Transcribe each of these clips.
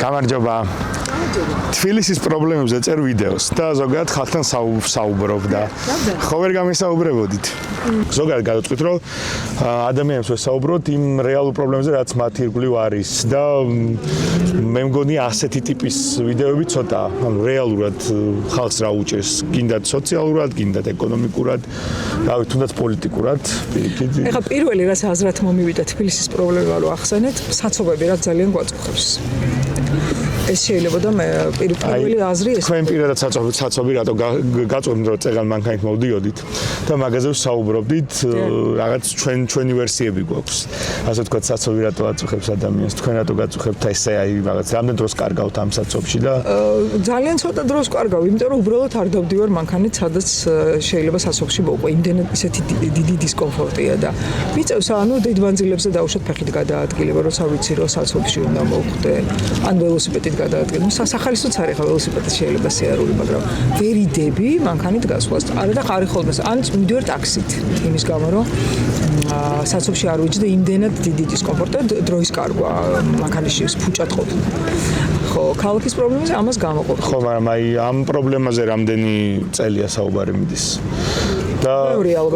გამარჯობა. თბილისის პრობლემებზე წერ ვიდეოს და ზოგადად ხალხთან საუბრობ და ხო ვერ გამისაუბრებოდით. ზოგადად გადავწყვით, რომ ადამიანებს ვესაუბროთ იმ რეალურ პრობლემებზე, რაც მათ ირგვლივ არის და მე მგონი ასეთი ტიპის ვიდეოები ცოტა, ანუ რეალურად ხალხს რა უჭერს, გინდათ სოციალურად, გინდათ ეკონომიკურად, რავი, თუნდაც პოლიტიკურად. ეხლა პირველი რაც აზრად მომივიდა თბილისის პრობლემა რო ახსენეთ, საცობები რაც ძალიან გვაწუხებს. ეს შეიძლება და მე პირველი აზრი ეს თქვენ პირადად საცობი რატო გაწვევთ რომ წეგან მანქანით მოვდიოდით და მაგაზე ვსაუბრობდით რაღაც ჩვენი ვერსიები გვაქვს ასე ვთქვათ საცობი რატო აწუხებს ადამიანს თქვენ რატო გაწუხებთ ესე აი რაღაც რამდენ დროს კარგავთ ამ საცობში და ძალიან ცოტა დროს კარგავ იმიტომ რომ უბრალოდ არ დავდივარ მანქანით სადაც შეიძლება საცობში მოვყვე იმდენად ისეთი დიდი დისკომფორტია და მიწევს ანუ დიდვანძილებზე დავუშვათ ფეხით გადაადგილება როცა ვიცი რომ საცობში უნდა მოვხვდე ან ველოსიპედით გადაადგილო. სახალისოც არის ხა ველოსიპედის შეიძლება სიარული, მაგრამ ვერიდები მანქანით გასვლას. არა და ხარი ხოლმე. ან მივდივარ ტაქსით. იმის გამო რომ საცობში არ ვიჯდე იმდენად დიდი დისკომფორტი და დროის კარგვა მანქანის ფუჭად ყოფნა. ხო, ქალაქის პრობლემაზე ამას გამოყოფ. ხო, მაგრამ აი ამ პრობლემაზე რამდენი წელია საუბარი მიდის? და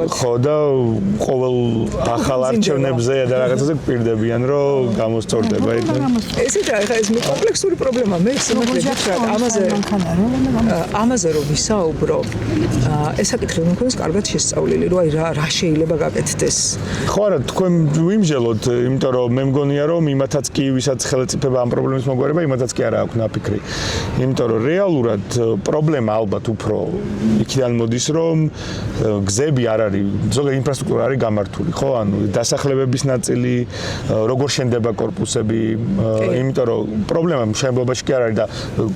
ხო და ყოველ ახალ არჩევნებზე და რაღაცაზე გვპირდებიან რომ გამოსწორდება იქ. ესეც ახლა ეს კომპლექსური პრობლემა მე ამაზე რომ ვისაუბრო ეს საკითხი რომ მქონდეს კარგად შესწავლილი რომ აი რა შეიძლება გაკეთდეს. ხო არა თქვენ ვიმჟელოთ იმიტომ რომ მე მგონია რომ იმათაც კი ვისაც ხელწიფება ამ პრობლემის მოგვარება იმათაც კი არა აქვს ნაფიქრი. იმიტომ რომ რეალურად პრობლემა ალბათ უფრო იქიდან მოდის რომ გზები არ არის, ზოგადად ინფრასტრუქტურა არის გამართული, ხო? ანუ დასახლებების ნაწილი, როგორ შენდება კორპუსები, იმიტომ რომ პრობლემა მშენებლობაში კი არ არის და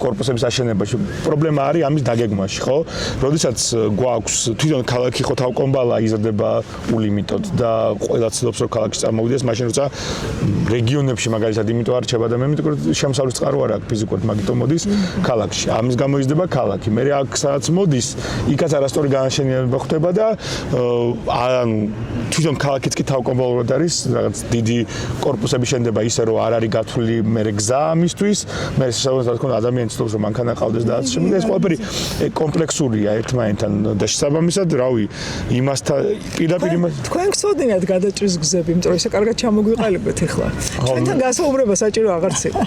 კორპუსების აშენებაში. პრობლემა არის ამის დაგეგმვაში, ხო? როდესაც გვაქვს თვითონ ქალაქი ხო თავკომბალა იზრდება ულიმიტოდ და ყველა ცდილობს რომ ქალაქში წარმოვიდეს, მაშინ როცა რეგიონებში მაგალითად იმიტომ არ რჩება და მე იმიტომ რომ შემოსავლის წყარო არ აქვს ფიზიკურად, მაგიტომ მოდის ქალაქში. ამის გამო იზრდება ქალაქი. მე აქ სადაც მოდის, იქაც არასწორი განაშენიანება ხდება და ანუ თვითონ ქალაქიც კი თავკომბალურად არის რაღაც დიდი კორპუსები შენდება ისე რომ არ არის გათვლილი მე გზა ამისთვის მე შესაძლოა თქო ადამიანის თავს რომ მანქანა ყავდეს და ასე შემდეგ ეს ყველაფერი კომპლექსურია ერთმანეთთან და შესაბამისად რავი იმასთან პირდაპირ თქვენ გწოდინათ გადაჭრის გზები იმიტომ რომ ისე კარგად ჩამოგვიყალიბეთ ახლა ჩვენთან გასაუბრება საჭირო აღარც იყო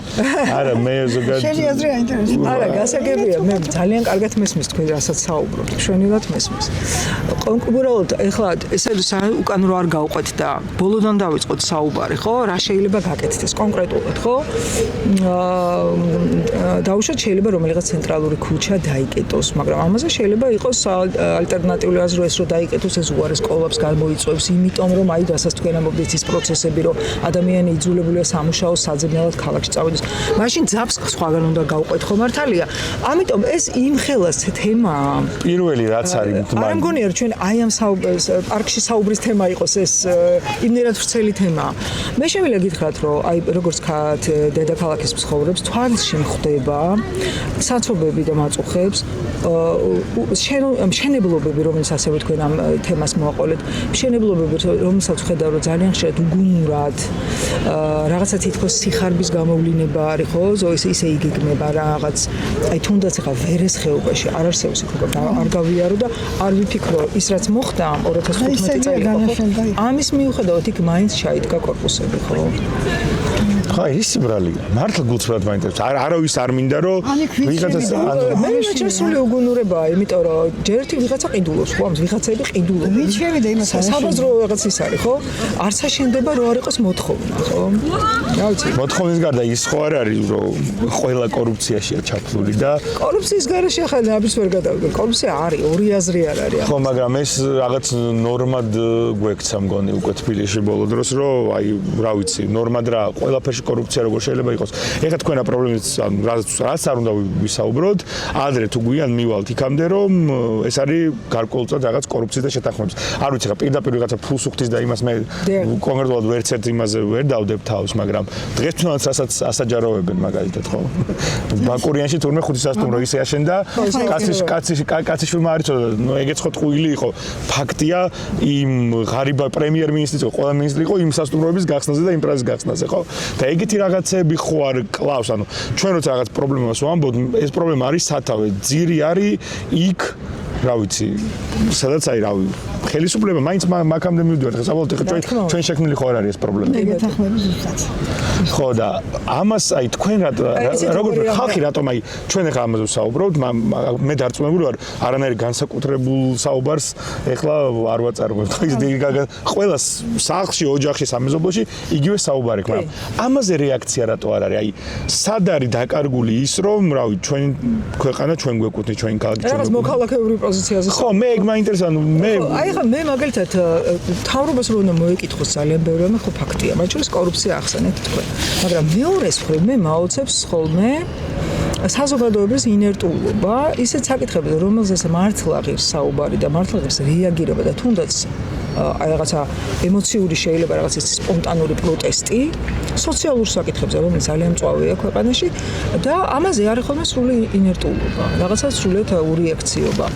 არა მე ზოგადად შენი აზრი აინტერესებს არა გასაგებია მე ძალიან კარგად მესმის თქვენ რასაც საუბრობთ მშვენივრად მესმის კონკრეტულად ახლა ესე უკან რო არ გავყვეთ და ბოლოდან დავიწყოთ საუბარი ხო რა შეიძლება გაკეთდეს კონკრეტულად ხო დაუშვათ შეიძლება რომელიღაც ცენტრალური ქუჩა დაიკეტოს მაგრამ ამაზე შეიძლება იყოს ალტერნატიული აზრი ეს რომ დაიკეტოს ეს უარეს კოლაპს გამოიწვევს იმიტომ რომ აი რასაც თქვენ ამბობთ ის პროცესები რომ ადამიანი იძულებულია სამუშაოს საძებნელად ქალაქში წავიდეს მაშინ ძაბს სხვაგან უნდა გავყვეთ ხო მართალია ამიტომ ეს იმხელას თემაა პირველი რაც არის არ მგონია რომ ჩვენ აი ამ პარკში საუბრის თემა იყოს ეს იმდენად ვრცელი თემაა. მე შემიძლია გითხრათ, რომ აი როგორც ვთქვათ, დედაქალაქის მცხოვრებს თვალში ხვდება საცობები და მაწუხებს მშენებლობები, რომელიც ასე თქვენ ამ თემას მოაყოლეთ, მშენებლობები, რომელსაც ხედავ, რომ ძალიან ხშირად უგუნურად რაღაცა თითქოს სიხარბის გამოვლინება არის, ხო? ისე იგეგმება რაღაც აი თუნდაც ახლა ვერეს ხეობაში არ არსებობს იქ არ გავიარო და არ ვიფიქრო ის რაც მოხდა 2015 წელი ამის მიუხედავად იქ მაინც ჩაიდგა კორპუსები ხო ხა ის ბრალია მართლა გულწრფელად მაინტერესებს არავის არ მინდა რომ ვიღაცას მე მეჩესული უგუნურებაა იმიტომ რომ ჯერ ერთი ვიღაცა ყიდულობს ხო ამის ვიღაცები ყიდულობს ვით შევიდა იმას საბაზრო რაღაც ის არის ხო არ საშენდება რო არ იყოს მოთხოვნა ხო რა ვიცი მოთხოვნის გარდა ის ხო არ არის რომ ყველა კორუფციაშია ჩაფლული და კორუფციის გარეშე ახლა ნაბის ვერ გადავდგენ კორუფცია არის ორი აზრი არ არის ხო მაგრამ ეს რაღაც ნორმად გვექცა მგონი უკვე თბილისში ბოლო დროს რომ აი რა ვიცი ნორმად რა ყველაფერში კორუფცია როგორ შეიძლება იყოს. ეხლა თქვენა პრობლემის რაც არ უნდა ვისაუბროთ, ადრე თუ გვიან მივალთ იქამდე რომ ეს არის გარკვეულწილად რაღაც კორუფციის და შეთანხმების. არ ვიცი ხა პირდაპირ ვიღაცა ფულს უხდის და იმას მე კონკრეტულად ვერც ერთ იმაზე ვერ დავდებ თავს, მაგრამ დღეს თუნდაც რასაც ასაჯაროვებენ მაგალითად ხო? ბაკურიანში თურმე 500 სტუმრო ისე აშენდა, კაცი შვილმა არ იცოდა, ნუ ეგეც ხო ტყუილი იყო. ფაქტია იმ ღარიბა პრემიერ-მინისტრი იყო, ყველა მინისტრი იყო იმ სასტუმროების გახსნაზე და იმ პრაზის გახსნაზე, ხო? და ეგეთი რაღაცები ხო არ კლავს, ანუ ჩვენ როცა რაღაც პრობლემას ვამბობთ, ეს პრობლემა არის სათავე, ძირი არის იქ, რა ვიცი, სადაც აი რავი, ხელისუფლება მაინც მაგამდე მივდივართ, საბოლოოდ ხა ჩვენ შექმნილი ხო არ არის ეს პრობლემა. მეთანხმები ზუსტად. ხო და ამას აი თქვენ როგორ ხალხი რატომ აი ჩვენ ახლა ამაზე ვსაუბრობთ, მე დარწმუნებული ვარ, არანაირი განსაკუთრებულ საუბარს ეხლა არ ვაწარმოებთ. ყველა სახლში, ოჯახში, სამეზობლოში იგივე საუბარი, მაგრამ ამაზე რეაქცია რატო არ არის? აი სად არის დაკარგული ის, რომ რავი, ჩვენ ქვეყანა ჩვენ გვეკუთვნით, ჩვენ ქალაქი ჩვენ. რაღაც მოქალაქეური პოზიციაზე. ხო, მე ეგ მაინტერესებს, ანუ მე აი ხა მე მაგალითად თავრობას რო უნდა მოეკითხოს ძალიან ბევრი რამე ხო ფაქტია, მათ შორის კორუფცია ახსენეთ თქვენ. მაგრამ მეორეს მხრივ მე მაოცებს ხოლმე საზოგადოების ინერტულობა, ისეთ საკითხებზე, რომელზეც მართლა ღირს საუბარი და მართლა ღირს რეაგირება და თუნდაც აი რაღაცა ემოციური შეიძლება რაღაც ის სპონტანური პროტესტი სოციალურ საკითხებზე, რომელიც ძალიან მწვავეა ქვეყანაში და ამაზე არის ხოლმე სრული ინერტულობა, რაღაცა სრულიად ურიაქციობა.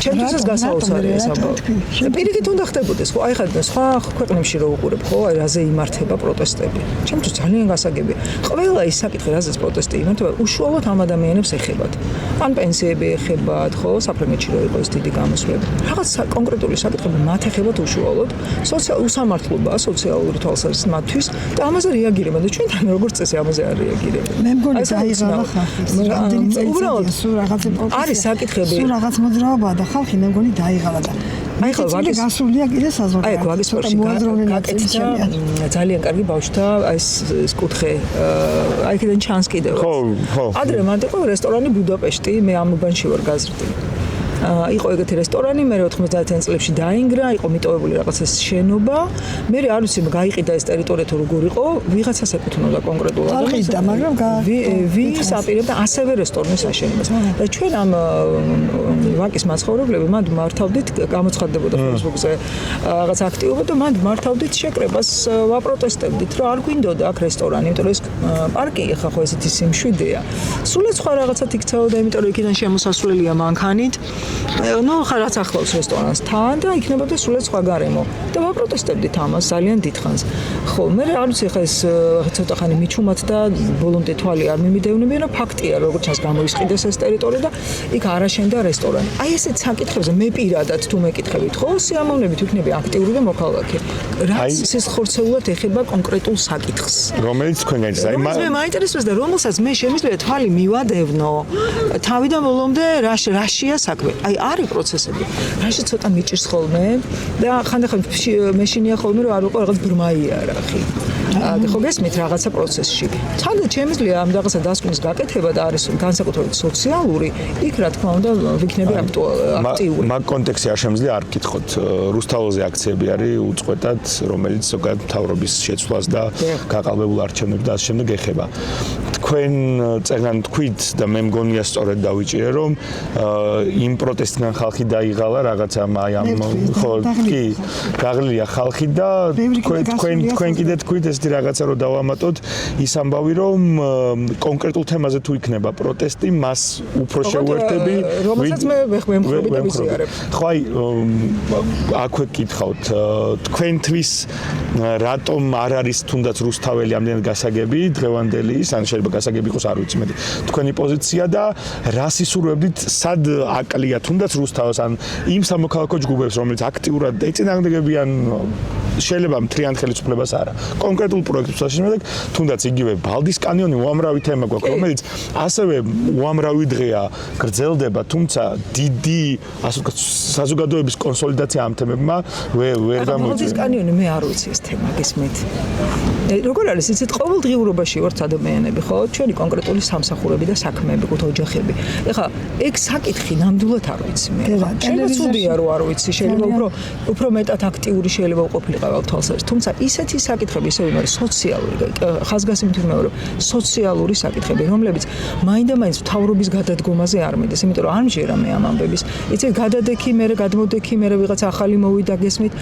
ჩემთვისაც გასაოცარია ეს ამბავი. პირიქით უნდა ხდებოდეს, ხო? აი ხა სხვა ქვეყნებში რო უყურებ, ხო? აი რაზე იმართება პროტესტები. ჩემთვის ძალიან გასაგებია. ყველა ის საკითხი, რაზეც პროტესტი იმართება, უშუალოდ ამ ადამიანებს ეხებათ. ან პენსიები ეხებათ, ხო? საფრანგეთში რო იყო ეს დიდი გამოსვლები. რაღაც კონკრეტული საკითხები მათ ეხებათ უშუალოდ. უსამართლობა, სოციალური თვალსაზრისით მათთვის და ამაზე რეაგირება და ჩვენთან როგორც წესი ამაზე არ რეაგირებენ. მე მგონი დაიღალა ხალხი. რამდენი წელი სულ რაღაც არის საკითხები. სულ რაღაც მოძრაობა და ხალხი მე მგონი დაიღალა და აი ხო ვაგის გასულია კიდე საზღვარგარეთ. აი ვაგის სპორტში გაკეთდა ძალიან კარგი ბავშვთა ეს კუთხე აი კიდე ჩანს კიდევ. ხო. ადრე მანდ იყო რესტორანი ბუდაპეშტი, მე ამ უბანში ვარ გაზრდილი. იყო ეგეთი რესტორანი, მე 90-იან წლებში დაინგრა, იყო მიტოვებული რაღაცა შენობა. მე არ ვიცი, გაიყიდა ეს ტერიტორია თუ როგორ იყო, ვიღაცას ეკუთვნოდა კონკრეტულად. გაიყიდა, მაგრამ ვის აპირებდა ასევე რესტორნის აშენებას. და ჩვენ ამ ვაკის მაცხოვრებლები მანდ მართავდით, გამოცხადდებოდა Facebook-ზე რაღაც აქტივობა და მანდ მართავდით შეკრებას, ვაპროტესტებდით, რომ არ გვინდოდა აქ რესტორანი, იმიტომ რომ ეს პარკი ხა ხო ესეთი სიმშვიდეა. სულაც სხვა რაღაცა იქცეოდა, იმიტომ რომ იქიდან შემოსასვლელია მანქანით. ნუ ხა რაც ახლავს რესტორანს თან და იქნებოდა სულაც სხვა გარემო და ვაპროტესტებდით ამას ძალიან დიდხანს. ხო, მე არ ვიცი ხა ეს ცოტა ხანი მიჩუმად და ბოლომდე თვალი არ მიმიდევნებიან, რომ ფაქტია, როგორც ჩანს გამოისყიდეს ეს ტერიტორია და იქ არ აშენდა რესტორანი. აი ესეთ საკითხებზე მე პირადად თუ მეკითხებით, ხო, სიამოვნებით ვიქნები აქტიური და მოქალაქე. რაც სიხორცეულად ეხება კონკრეტულ საკითხს. რომელიც თქვენ გაიცით, აი მე მაინტერესებს და რომელსაც მე შემიძლია თვალი მივადევნო თავიდან ბოლომდე რაშია საქმე. აი არის პროცესები. რაში ცოტა მიჭირს ხოლმე და ხანდახან მეშინია ხოლმე რომ არ ვიყო რაღაც ბრმა იარაღი. ხო გესმით რაღაცა პროცესში. თანდათან შემიძლია ამ რაღაცა დასკვნის გაკეთება და არის განსაკუთრებით სოციალური, იქ რა თქმა უნდა ვიქნები აქტიური. მაგ კონტექსტში არ შემიძლია არ ვკითხოთ. რუსთაველზე აქციები არის უწყვეტად, რომელიც ზოგადად მთავრობის შეცვლას და გაყალბებულ არჩევნებს და ასე შემდეგ ეხება. თქვენ წერან თქვით და მე მგონია სწორედ დავიჭირე რომ იმ პროტესტიდან ხალხი დაიღალა რაღაცა აი ამ ხო კი გაღლილია ხალხი და თქვენ კიდე თქვით ესეთი რაღაცა რომ დავამატოთ ის ამბავი რომ კონკრეტულ თემაზე თუ იქნება პროტესტი მას უფრო შეუერთები რომელსაც მე ვემხრობი და ვიზიარებ. ხო აი აქვე გითხავთ თქვენთვის რატომ არ არის თუნდაც რუსთაველი ამდენად გასაგები დღევანდელი ის ან შეიძლება გასაგები იყოს არ ვიცი მე თქვენი პოზიცია და რა სისურვებდით სად აკლია თუნდაც რუსთაველს ან იმ სამოქალაქო ჯგუფებს რომელიც აქტიურად ეწინააღმდეგებიან შეიძლება მთლიან ხელისუფლებას არა კონკრეტულ პროექტებს შესაძლებელი თუნდაც იგივე ბალდის კანიონი უამრავი თემა გვაქვს რომელიც ასევე უამრავი დღეა გრძელდება თუმცა დიდი ასე ვთქვათ საზოგადოების კონსოლიდაცია ამ თემებმა ვერ გამოიწვია ბალდის კანიონი მე არ ვიცი ეს თემა გესმით როგორ არის იცით ყოველდღიურობაში ვართ ადამიანები ხო ჩვენი კონკრეტული სამსახურები და საქმეები გოთ ოჯახები ეხლა ეგ საკითხი ნამდვილად არ ვიცი მე შეიძლება ცუდია რომ არ ვიცი შეიძლება უფრო მეტად აქტიური შეიძლება უყოფილიყავ თვალსაზრისით თუმცა ისეთი საკითხები ისე ვიმეორე სოციალური ხაზგასმით ვიმეორე სოციალური საკითხები რომლებიც მაინდა-მაინც მთავრობის გადადგომაზე არ მიდის იმიტომ რომ არ მჯერა მე ამ ამბების იცით გადადექი მე გადმოდექი მე ვიღაც ახალი მოვიდა გესმით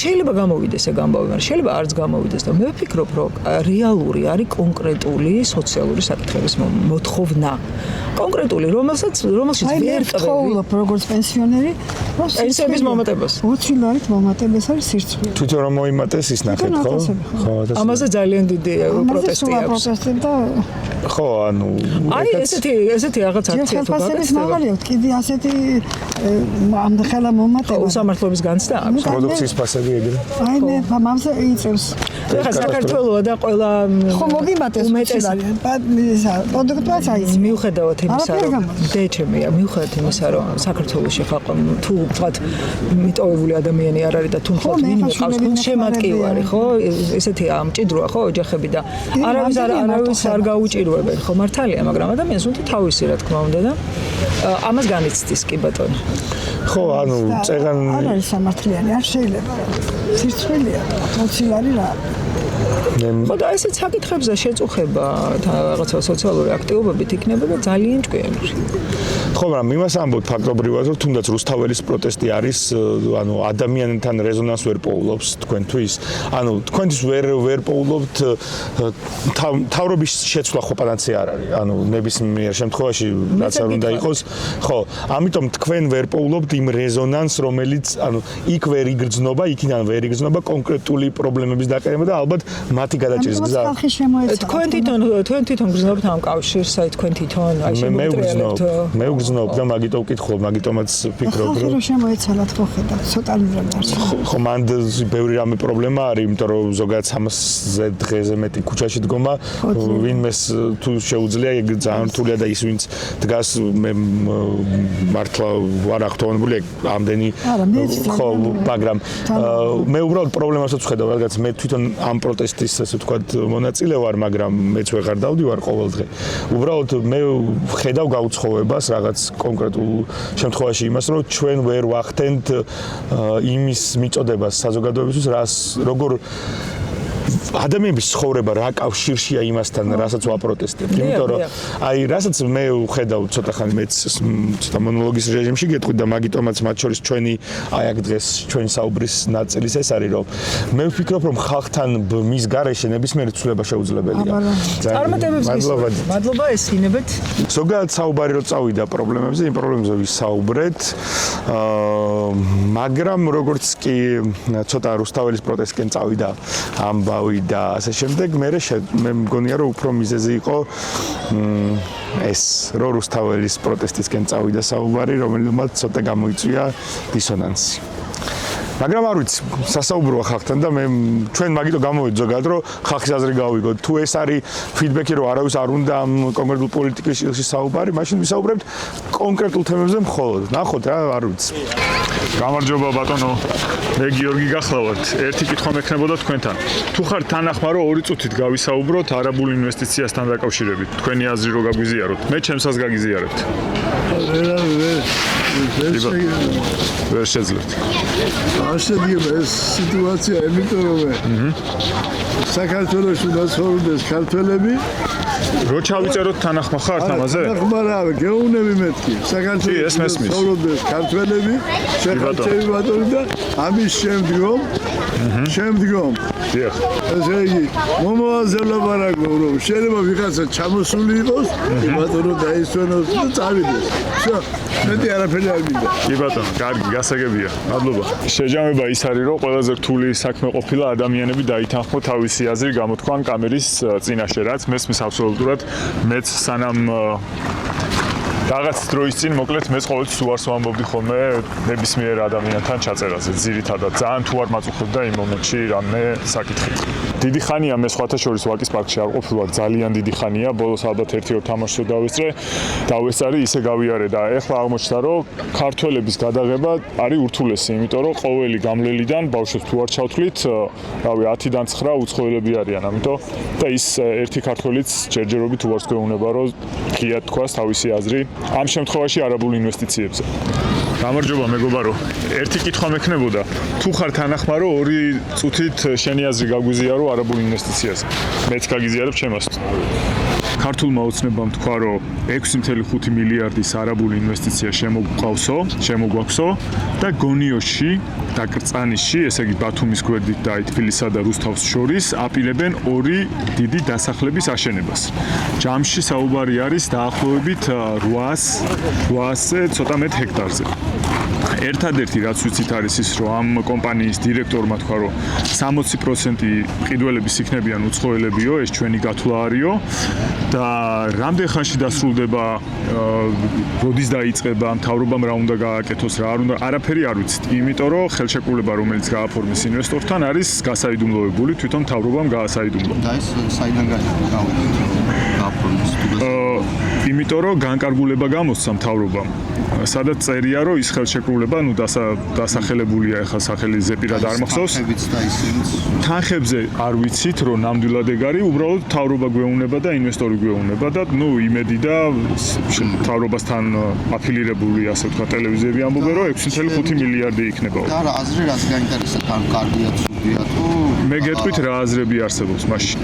შეიძლება გამოვიდეს ეგ ამბავი მაგრამ შეიძლება არც გამოვიდეს და მე ვფიქრობ რომ რეალური არის კონკრეტული სოციალური საკითხების მოთხოვნა კონკრეტული რომელშიც ვერ ცხოვრობ როგორც პენსიონერი პენსიების მომატებას 20 ლარით მომატებას არის სირცხვი გასხვია. თვითონ რომ მოიმატეს ის ნახეთ, ხო? ხო, ამაზე ძალიან დიდი პროტესტი აქვს. პროტესტი და ხო, ანუ აი ესეთი რაღაც აქცია თუ ხელფასების მაღალი აქვს, კიდე ასეთი ამდღელა მომატება. უსამართლობის განცდა აქვს. პროდუქციის ფასები ეგრე. აი მე მამზე იწევს. ეხლა საქართველოა და ყველა ხო მოგიმატეს უმეტესად. პროდუქტვაც აიც. მიუხედავად იმისა, რომ დეჩემია, მიუხედავად იმისა, რომ საქართველოში ხალხი თუ ვთქვათ მიტოვებული ადამიანი არ არის და თუ ვთქვათ ვინმე ყავს გულშემატკივარი, ხო? ესეთია მჭიდროა, ხო, ოჯახები და არავის არ გაუჭირვებენ, ხო, მართალია, მაგრამ ადამიანს უნდა თავისი, რა თქმა უნდა და ამას განიცდის კი ბატონო. ხო, ანუ წეგან არ არის სამართლიანი, არ შეიძლება. სირცხვილია, მოცილარი რა. ხო და ესეც საკითხებზე შეწუხება და რაღაცა სოციალური აქტივობებით იქნება და ძალიან ჭკვიანი. ხო, მაგრამ იმას ამბობთ ფაქტობრივად, რომ თუნდაც რუსთაველის პროტესტი არის, ანუ ადამიანთან რეზონანსს ვერ პოულობს თქვენთვის. ანუ თქვენთვის ვერ პოულობთ თავრობის შეცვლა ხო პანაცე არ არის. ანუ ნებისმიერ შემთხვევაში რაც არ უნდა იყოს. ხო, ამიტომ თქვენ ვერ პოულობთ იმ რეზონანსს, რომელიც ანუ იქ ვერ იგრძნობა, იქიდან ვერ იგრძნობა კონკრეტული პრობლემების დაყენება და ალბათ მათი გადაჭრის გზა. თქვენ თვითონ გრძნობთ ამ კავშირს, აი თქვენ თვითონ აი შემოუტრიალებთ. მე ვგრძნობ და მაგიტომ ვკითხულობ, მაგიტომაც ვფიქრობ, რომ ხალხი შემოეცალათ ხო ხედა, ცოტა ლურებს. ხო, მანდ ბევრი რამე პრობლემა არის, იმიტომ რომ ზოგადად 300-ზე დღეზე მეტი ქუჩაში დგომა, ვინმეს თუ შეუძლია, ეგ ძალიან რთულია და ის ვინც დგას მე მართლა ვარ აღთვალებული ამდენი ხო, მაგრამ მე უბრალოდ პრობლემასაც ვხედავ, რადგან მე თვითონ ამ პროტესტის ასე ვთქვათ მონაწილე ვარ, მაგრამ მეც ვეღარ დავდივარ ყოველ დღე. უბრალოდ მე ვხედავ გაუცხოვებას რაღაც კონკრეტულ შემთხვევაში იმას, რომ ჩვენ ვერ ვახდენთ იმის მიწოდებას საზოგადოებისთვის, როგორ ადამიანების ცხოვრება რა კავშირშია იმასთან, რასაც ვაპროტესტებთ. იმიტომ რომ აი რასაც მე ვხედავ ცოტა ხანი მეც ცოტა მონოლოგის რეჟიმში გეტყვით და მაგიტომაც მათ შორის ჩვენი აი აქ დღეს ჩვენი საუბრის ნაწილის ეს არის, რომ მე ვფიქრობ, რომ ხალხთან მის გარეშე ნებისმიერი ცვლილება შეუძლებელია. წარმატებებს გისურვებთ. მადლობა, ესინებეთ. ზოგადად საუბარი რო წავიდა პრობლემებზე, იმ პრობლემებზე ვისაუბრეთ. მაგრამ როგორც კი ცოტა რუსთაველის პროტესტკენ წავიდა ამბავი და ასე შემდეგ, მე მგონია, რომ უფრო მიზეზი იყო ეს რო რუსთაველის პროტესტისკენ წავიდა საუბარი, რომელმაც ცოტა გამოიწვია დისონანსი. მაგრამ არ ვიცი, სასაუბროა ხალხთან და ჩვენ მაგითო გამოვიდ ზოგადად, რომ ხალხის აზრი გავიგოთ. თუ ეს არის ფიდბექი, რომ არავის არ უნდა ამ კონკრეტულ პოლიტიკის საუბარი, მაშინ ვისაუბრებთ კონკრეტულ თემებზე მხოლოდ. ნახოთ რა, არ ვიცი. გამარჯობა ბატონო, მე გიორგი გახლავართ. ერთი კითხვა მექნებოდა თქვენთან. თუ ხართ თანახმარო 2 წუთით გავისაუბროთ არაბულ ინვესტიციასთან დაკავშირებით. თქვენი აზრი რო გაგვიზიაროთ. მე ჩემსაც გაგიზიარებთ. ვერ შეძლებთ. ასეთია ეს სიტუაცია, იმიტომ რომ საქართველოს უნდა ცხოვრდეს ქართველები. რო ჩავიწეროთ თანახმა ხართ ამაზე? თანახმა რა, გეუბნები მეთქი. საქართველოს უნდა ცხოვრდეს ქართველები, შეხარჩევი ბატონი და ამის შემდგომ დიახ. ესე იგი, მომავალზე ლაპარაკობ, რომ შეიძლება ვიღაცა ჩამოსული იყოს, ბატონო დაისვენოს და წავიდეს. всё, მეტი არაფერი არ მინდა. კი ბატონო, კარგი, გასაგებია. მადლობა. შეჯამება ის არის, რომ ყველაზე რთული საქმე ყოფილა ადამიანები დაითანხმო თავისი აზრი გამოთქვან კამერის წინაშე, რაც მესმის აბსოლუტურად მეც სანამ რაღაც დროის წინ მოკლედ მე ყოველთვის უარს ვამბობდი ხოლმე ნებისმიერ ადამიანთან ჩაწერაზე. ძირითადად ძალიან თუ არ მაწუხებდა იმ მომენტში რამე საკითხი. დიდი ხანია მე სხვათა შორის ვაკის პარკში არ ყოფილვარ, ძალიან დიდი ხანია. ბოლოს ალბათ 1-2 თამაშს დავესწარი, ისე გავიარე და ეხლა აღმოჩნდა, რომ ქართველების გადაღება არის ურთულესი, იმიტომ რომ ყოველი გამლელიდან ბავშვებს თუ არ ჩავთვლით, რავი 10-დან 9 უცხოელები არიან, ამიტომ და ის ერთი ქართველიც ჯერჯერობით უარს გვეუბნება, რომ ღიად თქვას თავისი აზრი ამ შემთხვევაში არაბულ ინვესტიციებზე. გამარჯობა მეგობარო. ერთი კითხვა მექნებოდა. თუ ხარ თანახმარო 2 წუთით შენი აზრი გაგვიზიარო არაბულ ინვესტიციაზე. მეც გაგიზიარებ ჩემას. ქართულმა ოცნებამ თქვა, რომ 6.5 მილიარდის არაბული ინვესტიცია შემოგვაქვსო და გონიოში და კრწანისში, ესე იგი ბათუმის გვერდით და თბილისსა და რუსთავს შორის აპირებენ 2 დიდი დასახლების აშენებას. ჯამში საუბარი არის დაახლოებით 800-ზე ცოტა მეტ ჰექტარზე. ერთადერთი რაც ვიცით არის ის, რომ ამ კომპანიის დირექტორმა თქვა, რომ 60% მყიდველების იქნებიან უცხოელებიო, ეს ჩვენი გათვლა არისო და რამდენ ხანში დასრულდება, როდის დაიწყება, მთავრობამ რა უნდა გააკეთოს, რა არ უნდა, არაფერი არ ვიცით. იმიტომ რომ ხელშეკრულება, რომელიც გააფორმეს ინვესტორთან, არის გასაიდუმლოებული, თვითონ მთავრობამ გაასაიდუმლო. და ეს საიდან გააფორმეს? იმიტომ რომ განკარგულება გამოსცა მთავრობამ. სადაც წერია, რომ ის ხელშეკრულება, დასახელებულია ახლა სახელი ზეპირად არ მახსოვს. თანხებზე არ ვიცით, რომ ნამდვილად ეგ არის, უბრალოდ მთავრობა გვეუბნება და ინვესტორი გვეუბნება და იმედი და მთავრობასთან აფილირებული, ასე ვთქვა, ტელევიზიები ამბობენ, რომ 6.5 მილიარდი იქნება. და რა აზრი რაც გაინტერესებს, ან კარგია ცუდია თუ მე გეტყვით რა აზრები არსებობს მაშინ.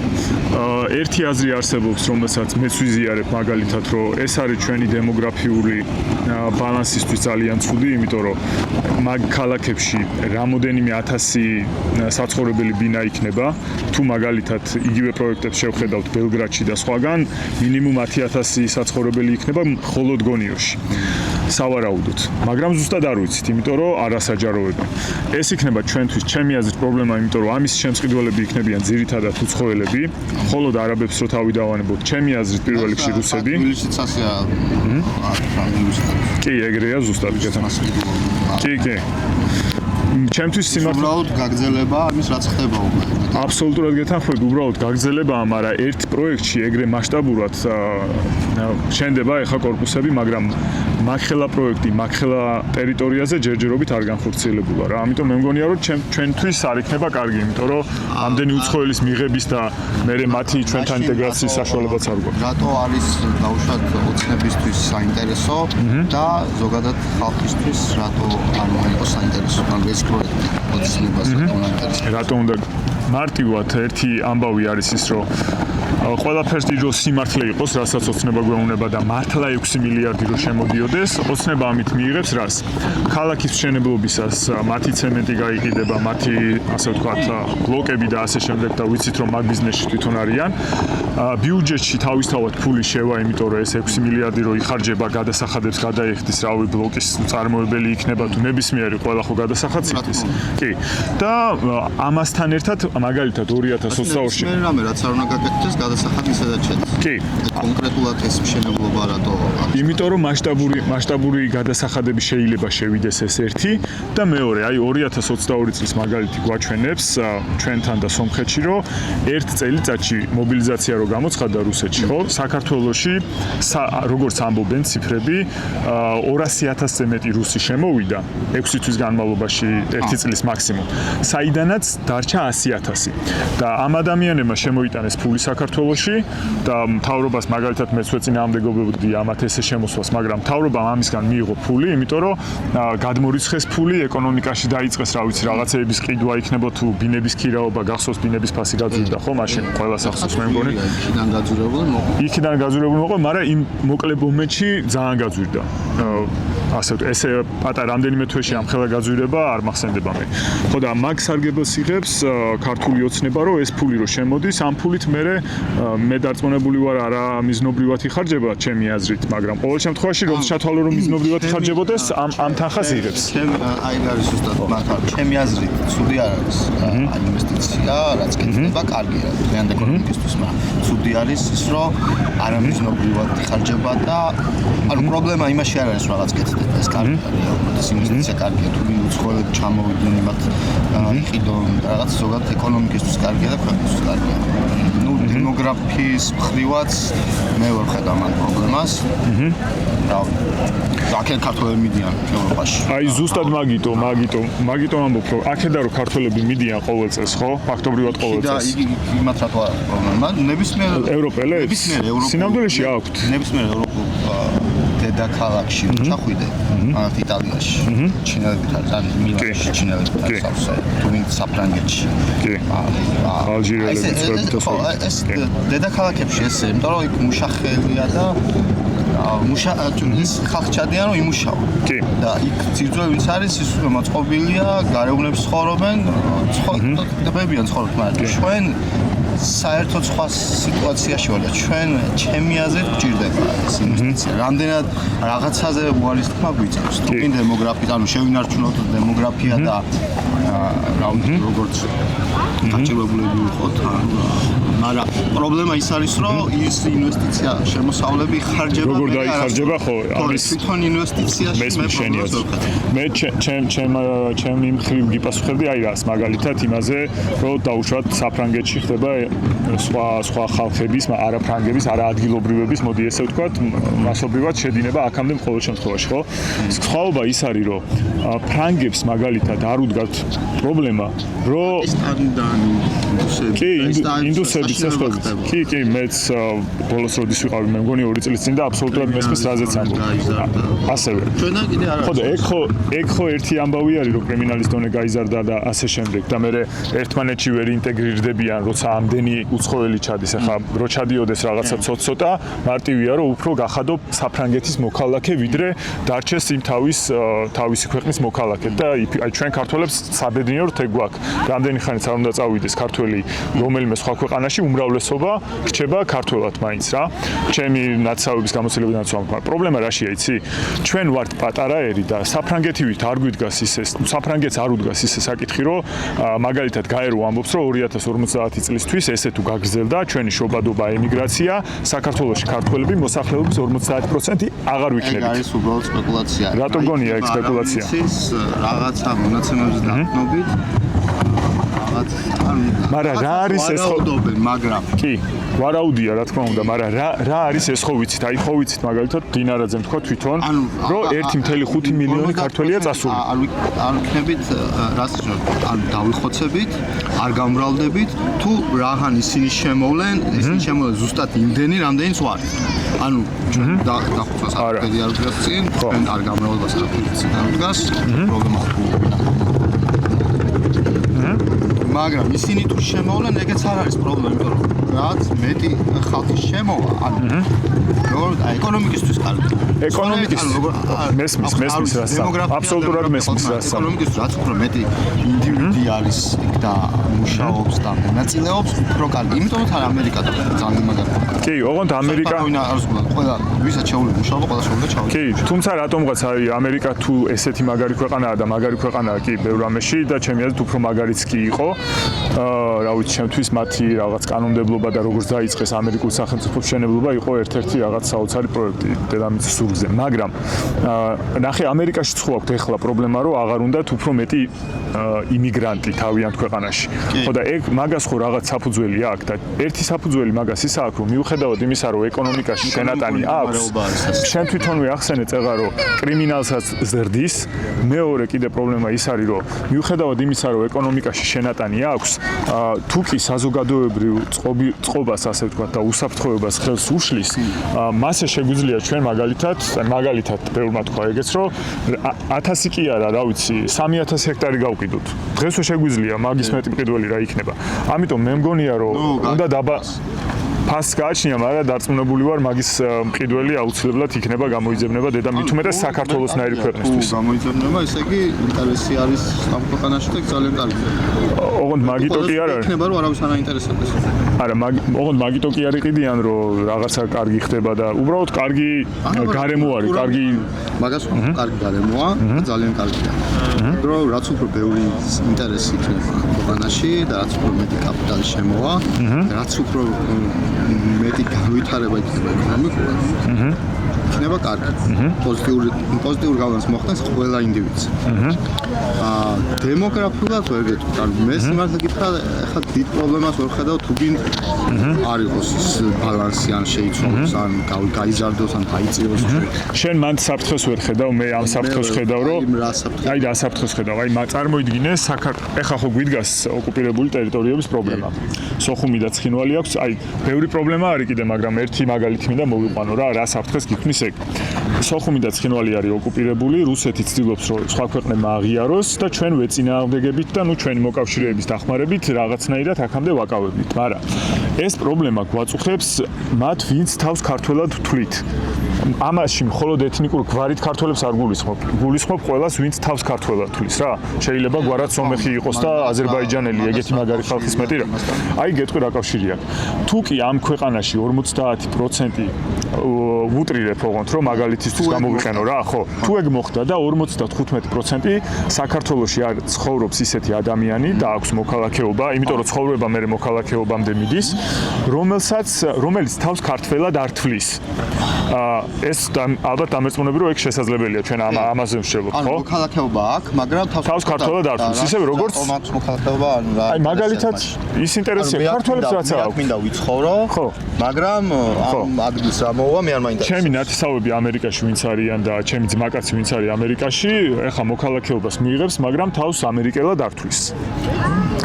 ერთი აზრი არსებობს, რომელსაც მეც ვიზიარებ მაგალითად, რომ ეს არის ჩვენი დემოგრაფიული ბალანსისთვის ძალიან ცუდი, იმიტომ რომ მაგ ქალაქებში რამოდენიმე 1000 საცხოვრებელი ბინა იქნება, თუ მაგალითად იგივე პროექტებს შევხედავთ ბელგრადში და სხვაგან, მინიმუმ 10,000 საცხოვრებელი იქნება მხოლოდ გონიოში. სავარაუდოდ, მაგრამ ზუსტად არ ვიცით, იმიტომ რომ არასაჯაროებია. ეს იქნება ჩვენთვის ჩემი აზრით პრობლემა, იმიტომ რომ ამის შემწყიდველები იქნებიან ძირითადად უცხოელები, მხოლოდ არაბებს რო თავი დავანებოთ, ჩემი აზრით პირველ რიგში რუსები. თბილისიც ასეა. კი, ეგრეა ზუსტად. კი. ჩემთვის სიმართლე უბრალოდ გაგრძელება ამის რაც ხდება უკვე. აბსოლუტურად გეთანხმებით, უბრალოდ გაგრძელებაა, მაგრამ ერთ პროექტში ეგრე მასშტაბურად შენდება ეხა კორპუსები, მაგრამ მაგხელა პროექტი, მაგხელა ტერიტორიაზე ჯერჯერობით არ განხორციელებულა რა. ამიტომ მე მგონია, რომ ჩვენთვის არ იქნება კარგი, იმიტომ რომ ამდენი უცხოელის მიღების და მერე მათი ჩვენთან ინტეგრაციის საშუალებაც არ გვაქვს. რატო არის დაუშვათ ოცნებისთვის საინტერესო და ზოგადად ხალხისთვის რატო არ მოიყოს საინტერესო? ეს პროექტი ოცნებას უნდა ინტერესებს. რატო უნდა მარტივად ერთი ამბავი არის ის, რომ ყველაფერს დიდო სიმართლე იყოს, რასაც ოცნება გვეუბნება და მართლა 6 მილიარდი რო შემოდიოდეს, ოცნება ამით მიიღებს რას? ქალაქის მშენებლობისას მათი ცემენტი გაიყიდება, მათი ასე ვთქვათ, ბლოკები და ასე შემდეგ და ვიცით რომ მაგ ბიზნესში თვითონ არიან. ბიუჯეტში თავისთავად ფული შევა, იმიტომ რომ ეს 6 მილიარდი რო იხარჯება, გადასახადებს გადაიხდის, რავი, ბლოკის წარმოებელი იქნება თუ ნებისმიერი ყველა ხო გადასახადს იხდის. კი. და ამასთან ერთად მაგალითად 2024-ში მე რამე რაც არ უნდა გაკეთდეს გადასახადი ისედაც შედის. კი. კონკრეტულად ეს მშენებლობა რატო? იმიტომ რომ მასშტაბური გადასახადები შეიძლება შევიდეს ეს ერთი და მეორე, აი 2022 წლის მაგალითი გვაჩვენებს ჩვენთან და სომხეთში, რომ ერთ წელიწადში მობილიზაცია რო გამოცხადდა რუსეთში, ხო? საქართველოში როგორც ამბობენ ციფრები, 200,000-ზე მეტი რუსი შემოვიდა 6 თვის განმავლობაში, 1 წლის მაქსიმუმ. საიდანაც დარჩა 100,000 და ამ ადამიანებმა შემოიტანეს ფული საქართველოში და მთავრობას მაგალითად მეც ვეწინააღმდეგობდი ამათ ესე შემოსვლას, მაგრამ მთავრობამ ამისგან მიიღო ფული, იმიტომ რომ გადმორიცხეს ფული ეკონომიკაში დაიწყეს, რა ვიცი, რაღაცეების ყიდვა იქნება თუ ბინების ქირაობა, გახსოვს ბინების ფასი გაძვირდა, ხო? მაშინ ყველა სახსოვს მე მგონი. იქიდან გაძვირებული მოყვა, მაგრამ იმ მოკლე მომენტში ძალიან გაძვირდა. ასე ესე პატარა რამდენიმე თვეში ამხელა გაძვირება არ მახსენდება მე. ხო და მაგ სარგებელს იღებს ქართული ოცნება, რომ ეს ფული რო შემოდის, ამ ფულით მე დარწმუნებული ვარ არა მიზნობრივად იხარჯება ჩემი აზრით, მაგრამ ყოველ შემთხვევაში როდის ჩათვალო რომ მიზნობრივად იხარჯებოდეს, ამ თანხას იღებს. აი არის ზუსტად მაგალითად ჩემი აზრით ცუდი არ არის. ინვესტიცია რაც კეთდება კარგია დღევანდ ეკონომიკისთვის, მაგრამ ცუდი არის ის რომ არამიზნობრივად იხარჯება და ანუ პრობლემა იმაში არ არის რაღაც კეთდება, ეს კარგია, ეს ინვესტიცია კარგია, თუ უცხოელები ჩამოვიდნენ იმათ იყიდონ რაღაც ზოგადად ეკონომიკისთვის კარგია და ქვეყნისთვის კარგია. დემოგრაფიის მხრივაც მე ვერ ხედავ ამ პრობლემას. აქეთ ქართველები მიდიან ევროპაში. აი ზუსტად მაგიტომ ამბობ, რომ აქედან რომ ქართველები მიდიან ყოველ წელს, ხო? ფაქტობრივად ყოველ წელს. და იმათ რატო არა პრობლემა? ნებისმიერ ევროპელებს სინამდვილეში აქვთ. ნებისმიერ ევროპულ დედაქალაქში ჩახვიდე, მაგალითად იტალიაში, ჩინელებით არის, ან მილანში ჩინელებით არის სავსე, თუ ვინ საფრანგეთში. კი. ალჟირიელები ცხოვრობენ და სხვა. ეს დედაქალაქებში ესე, იმიტომ რომ იქ მუშახელია და ის ხალხი ჩადიან რომ იმუშაო. კი. და იქ ძირძველი ვინც არის, ის მოწყობილია, გარეუბნებს ცხოვრობენ, ცხოვრობენ, მაგრამ ჩვენ საერთოდ სხვა სიტუაციაში ვარ და ჩემი აზრით გჭირდება ეს ინვესტიცია. რამდენად რაღაცაზე უარის თქმა გვიწევს. თუკი დემოგრაფია, ანუ შევინარჩუნოთ დემოგრაფია და როგორც გაჭირვებულები ვიყოთ, მაგრამ პრობლემა ის არის, რომ ის ინვესტიცია შემოსავლები ხარჯება როგორ დაიხარჯება ხო? არის თვითონ ინვესტიციაში მე ჩემი მხრივ გიპასუხებდი აი რას მაგალითად იმაზე, რომ დაუშვათ საფრანგეთში ხდება სხვა ხალხების, არაფრანგების, არაადგილობრივების, მოდი ესე ვთქვათ, მასობრივად შედინება აქამდე მხოლოდ შემთხვევაში, ხო? სხვაობა ის არის, რომ ფრანგებს მაგალითად არ უდგათ პრობლემა, რომ კი, ინდუსების ესხობთ. კი, მეც ბოლოს როდის ვიყავი, მე მგონი 2 წლის წინ და აბსოლუტურად მესმის რაზეც ამბობ. ასევე. ჩვენა კიდე არ ხო, ეგ ხო ერთი ამბავი არის, რომ კრიმინალის დონე გაიზარდა და ასე შემდეგ და მე ერთმანეთში ვერ ინტეგრირდებიან, როცა ამდენი უცხოელი ჩადის. ახლა რო ჩადიოდეს რაღაცა ცოტ-ცოტა, მარტივია, რომ უფრო გახადო საფრანგეთის მოქალაქე, ვიდრე დარჩეს იმ თავისი ქვეყნის მოქალაქე და აი ჩვენ ქართველებს საბედნიეროდ ეგ გვაქვს. რამდენი ხანიც არ უნდა წავიდეს ქართველი რომელიმე სხვა ქვეყანაში, უმრავლესობა რჩება ქართველად მაინც რა. ჩემი ნაცავების გამოცდილებიდან ვამბობ, პრობლემა რაშია იცი? ჩვენ ვართ პატარა ერი და საფრანგეთივით არ გვიდგას ისე, საფრანგეთს არ უდგას ისე საკითხი, რომ მაგალითად გაერო ამბობს, რომ 2050 წლისთვის ესე თუ გაგრძელდა ჩვენი შობადობა ემიგრაცია, საქართველოში ქართველები მოსახლეობის 50% აღარ ვიქნებით. ეგ არის უბრალოდ სპეკულაცია. რატო გონია ეგ სპეკულაცია? რაღაცა მონაცემების დაყნობით მაგრამ რა არის ეს ხო? მაგრამ კი, ვარაუდია რა თქმა უნდა, მაგრამ რა არის ეს ხო ვიცით? აი ხო ვიცით მაგალითად დინარაძემ თქვა თვითონ, რომ 1.5 მილიონი ქართველია წასული. არ ვიქნებით რას ნიშნავს? ან დავიხოცებით, არ გამრავლდებით, თუ რაღან ისინი შემოვლენ, ისინი შემოვლენ ზუსტად იმდენი, რამდენიც ვარ. ანუ ჩვენ დახოცვას არ ვდგას წინ, ჩვენ არ გამრავლებას არ ვდგას, პრობლემა მაგრამ ისინი თუ შემოვლენ, ეგეც არ არის პრობლემა, იმიტომ რომ რაც მეტი ხალხი შემოვა, ანუ როგორც ეკონომიკისთვის კარგი. მესმის რას აბსოლუტურად მესმის რას. ეკონომიკისთვის რაც უფრო მეტი ინდივიდი არის და მუშაობს და მონაწილეობს, უფრო კარგი. იმიტომ რომ ამერიკა ძალიან მაგარია. კი, ოღონდ ამერიკა ყველა ვისაც შეუძლია მუშაობა, ყველა შეუძლია ჩავიდა. კი, თუმცა რატომღაც არის ამერიკა თუ ესეთი მაგარი ქვეყანაა და მაგარი ქვეყანაა კი ბევრ რამეში და ჩემი აზრით უფრო მაგარიც კი იყო. რა ვიცი, ჩემთვის მათი რაღაც კანონმდებლობა და როგორც დაიწყეს ამერიკულ სახელმწიფოს მშენებლობა იყო ერთ-ერთი რაღაც საოცარი პროექტი დედამიწის ზურგზე. მაგრამ ნახე, ამერიკაშიც ხო აქვს ეხლა პრობლემა, რომ აღარ უნდათ უფრო მეტი იმიგრანტი თავიანთ ქვეყანაში. ხო და ეგ მაგას ხო რაღაც საფუძველი აქვს და ერთი საფუძველი მაგას ის აქვს, რომ მიუხედავად იმისა, რომ ეკონომიკაში შენატანი აქვს, შენ თვითონვე ახსენე წეღა, რომ კრიმინალსაც ზრდის, მეორე კიდე პრობლემა ის არის, რომ მიუხედავად იმისა, რომ ეკონომიკაში შენატანი აქვს, თუ კი საზოგადოებრივ წყობას, ასე ვთქვათ, და უსაფრთხოებას ხელს უშლის, მასე შეგვიძლია ჩვენ მაგალითად ბევრმა თქვა ეგეც, რომ 1000 კი არა, რა ვიცი, 3000 ჰექტარი გავყიდოთ. დღესვე შეგვიძლია მაგის მეტი მყიდველი რა იქნება. ამიტომ მე მგონია, რომ უნდა ფასს გააჩნია, მაგრამ დარწმუნებული ვარ, მაგის მყიდველი აუცილებლად იქნება გამოიძებნება დედამიწის უმეტეს საქართველოსნაირი ქვეყნისთვის. გამოიძებნება, ესე იგი ინტერესი არის ამ ქვეყანაში და ძალიან კარგი. ოღონდ მაგიტო კი არ არის. იქნება რომ არავის არ აინტერესებს. არა, ოღონდ მაგიტო კი არ იყიდიან, რომ რაღაცა კარგი ხდება და უბრალოდ კარგი გარემო არის, კარგი მაგას კარგი გარემოა და ძალიან კარგია. რომ რაც უფრო ბევრი ინტერესი იქნება ქვეყანაში და რაც უფრო მეტი კაპიტალი შემოვა, რაც უფრო მეტი განვითარება იქნება ეკონომიკურად. იქნება კარგი. პოზიტიური გავლენას მოხდენს ყველა ინდივიდს. დემოგრაფიულად ვერ გეტყვი. მე სიმართლე გითხრა, ახლა დიდ პრობლემას ვერ ხედავ, თუ გინ არ იყოს ის ბალანსი, ან შეიცვალოს, ან გაიზარდოს, ან დაიწიოს. შენ მან საფრთხეს ვერ ხედავ, მე ამ საფრთხეს ხედავ, რომ აი და საფრთხეს ხედავ. აი წარმოიდგინე ეხლა ხო გვიდგას ოკუპირებული ტერიტორიების პრობლემა. სოხუმი და ცხინვალი აქვს, აი ბევრი პრობლემა არის კიდე, მაგრამ ერთი მაგალითი მინდა მოვიყვანო რა საფრთხეს გიქმნის ეგ. სოხუმი და ცხინვალი არის ოკუპირებული, რუსეთი ცდილობს რომ სხვა ქვეყნებმა აღიაროს და ჩვენ ვეწინააღმდეგებით და ჩვენი მოკავშირეების დახმარებით რაღაცნაირად აქამდე ვაკავებდით. მაგრამ ეს პრობლემა გვაწუხებს მათ, ვინც თავს ქართველად თვლით. ამაში მხოლოდ ეთნიკურ გვარით ქართველებს არ გულისხმობ. გულისხმობ ყველას, ვინც თავს ქართველად თვლის რა. შეიძლება გვარად სომეხი იყოს და აზერბაიჯანელი, ეგეთი მაგარი ხალხის მეტი რა. აი გეტყვი რა კავშირი აქვს. თუ კი ამ ქვეყანაში 50% ვუტრირებ ოღონდ რომ მაგალითისთვის გამოვიყენო რა, ხო? თუ ეგ მოხდა და 55% საქართველოში არ ცხოვრობს ისეთი ადამიანი და აქვს მოქალაქეობა, იმიტომ რომ ცხოვრება მე მოქალაქეობამდე მიდის, რომელიც თავს ქართველად არ თვლის. ეს ალბათ დამერწმუნები რომ ეგ შესაძლებელია ჩვენ ამაზე ვშევოთ, ხო? ანუ მოქალაქეობა აქვს, მაგრამ თავს ქართველად არ თვლის, ისევე როგორც აქვს მოქალაქეობა, ანუ რა. აი მაგალითად ის ინტერესია ქართველებს რაც აქვს. მინდა ვიცხოვრო, ხო. მაგრამ ამ ადგილს რა მოვა მე არ მაინტერესებს. ჩემი ნათესავები ამერიკაში ვინც არიან და ჩემი ძმაკაცი ვინც არის ამერიკაში, ეხა მოქალაქეობას მიიღებს, მაგრამ თავს ამერიკელად არ თვლის.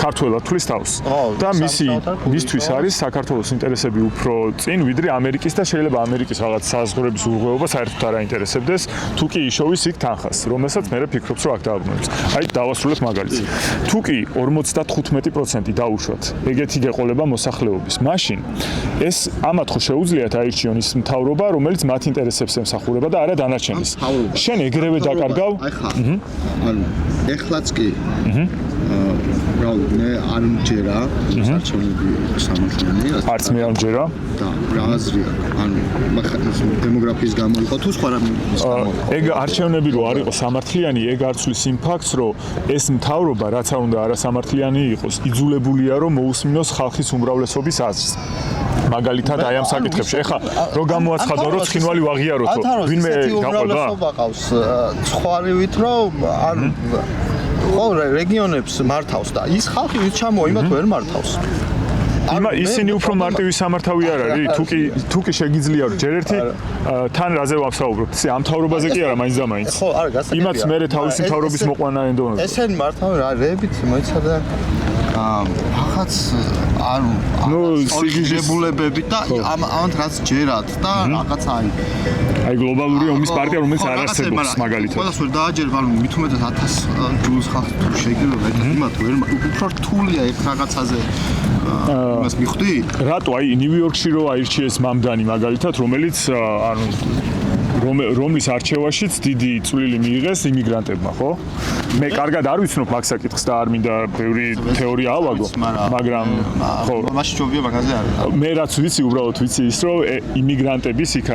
ქართველად თვლის თავს. და მისთვის არის საქართველოს ინტერესები უფრო წინ, ვიდრე ამერიკის და შეიძლება ამერიკის რაღაც საზღვრების უღრმეობა საერთოდ არ აინტერესებდეს, თუ კი იშოვის იქ თანხას, რომელსაც მე ფიქრობს რომ აქ დააბრუნებს. აი დავასრულებ მაგალითს. თუ კი 55% დაუშვათ, ეგეთი გეყოლება მოსახლეობის, მაშინ ეს ამათ ხო შეუძლიათ აირჩიონ ის მთავრობა, რომელიც მათ ინტერესებს ემსახურება და არა დანარჩენის. შენ ეგრევე დაკარგავ? ანუ ეხლაც კი. მე არ მჯერა არჩევნები სამართლიანი. არც მე არ მჯერა. და რა აზრი აქვს? ანუ დემოგრაფიის გამო იყო თუ სხვა რამის გამო? ეგ არჩევნები რო არ იყო სამართლიანი, ეგ არ ცვლის იმ ფაქტს, რომ ეს მთავრობა რაც არ უნდა არასამართლიანი იყოს, იძულებულია რომ მოусმინოს ხალხის უმრავლესობის აზრს. მაგალითად აი ამ საკითხებში. ეხა რო გამოაცხადო რომ ცხინვალი ვაღიაროთო, ვინმე გაყოლა? ყავს ცხარივით რომ ანუ ხო რეგიონებს მართავს და ის ხალხი ვინც ჩამოვა იმათ ვერ მართავს. ისინი უფრო მარტივი სამართავი არ არის, თუ კი შეგიძლია რომ ჯერ ერთი თან რაზე ვაფსაუბრობთ, ამ თავრობაზე კი არა მაინც და მაინც. ხო, არა, გასაგებია. იმათ მე თავისი თავრობის მოყვანა ენდონოს. ესენი მართავენ რა რებით მოიცადა რაღაც ანუ სიგიჟებულებები და ამათ რაც ჯერათ და რაღაც აი გლობალური ომის პარტია რომელიც არ არსებობს მაგალითად. ყველას ვერ დააჯერებ, ანუ მით უმეტეს 1000 ჯულის ხალხი თუ შეგიძლია იმათ ვერ უფრო რთულია ერთ რაღაცაზე იმას მიხვდი? რატო აი ნიუ-იორკში რო აირჩიეს მამდანი მაგალითად, რომელიც ანუ რომლის არჩევაშიც დიდი წვლილი მიიღეს იმიგრანტებმა, ხო? მე კარგად არ ვიცნობ მაგ საკითხს და არ მინდა ბევრი თეორია ავაგო, მაგრამ ხო, მაშინ ჯობია მაგაზე არის. მე რაც ვიცი, უბრალოდ ვიცი ის, რომ იმიგრანტების იქ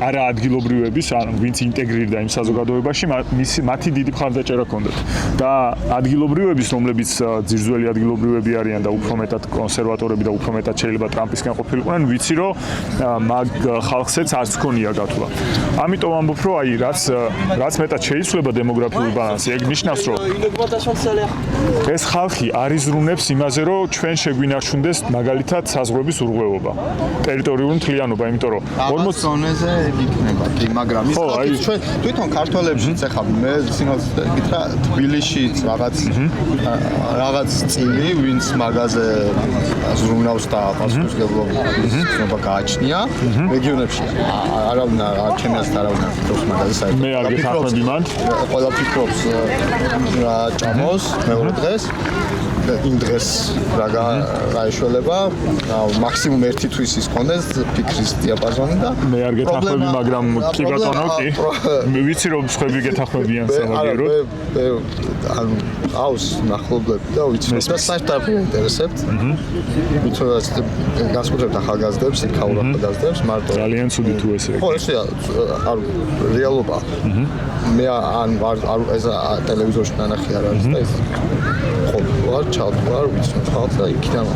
არა ადგილობრივების, ანუ ვინც ინტეგრირდა იმ საზოგადოებაში, მათი დიდი მხარდაჭერა ჰქონდათ. და ადგილობრივების, რომლებიც ძირძველი ადგილობრივები არიან და უფრო მეტად კონსერვატორები და უფრო მეტად შეიძლება ტრამპისკენ ყოფილიყვნენ, ვიცი, რომ მაგ ხალხსაც არც ჰქონია გათვლა. ამიტომ ამბობ, რომ აი რაც მეტად შეიცვლება დემოგრაფიული ბალანსი, ეგ ნიშნავს, რომ ეს ხალხი არ იზრუნებს იმაზე, რომ ჩვენ შეგვინარჩუნდეს მაგალითად საზღვრების урღვეობა, ტერიტორიული მთლიანობა, იმიტომ რომ 40 ზონაზე იქნება, კი, მაგრამ ის ხალხი ჩვენ თვითონ ქართველებშიც ახლა მე სინოს გითხრა თბილისშიც რაღაც წილი, ვინც მაგაზე ზრუნავს და პასუხისმგებლობის ცნობა გააჩნია, რეგიონებში არავინ არ ჩემს არავინ არ ფიქრობს მაგაზე საერთოდ. მე არ გეთანხმები მანდ. ყველა ფიქრობს რა ჭამოს მეორე დღეს და იმ დღეს რა ეშველება, მაქსიმუმ ერთი თვის ის კონდეს ფიქრის დიაპაზონი და მე არ გეთანხმები, მაგრამ კი ბატონო, კი. მე ვიცი რომ სხვები გეთანხმებიან სამაგიეროდ. ანუ ყავს ნახლობლები და ვიცნობ და საერთოდ არ ინტერესებთ. ვიცოდაც გასკუთრებთ ახალგაზრდებს, იქაურ ახალგაზრდებს, მარტო ძალიან ცუდი თუ ესე. ხო, ესეა, არ რეალობა. მე არ ეს ტელევიზორში ნანახი არ არის და ეს ხო, ვარ ჩავდვარ, ვიცნობ ხალხს და იქიდან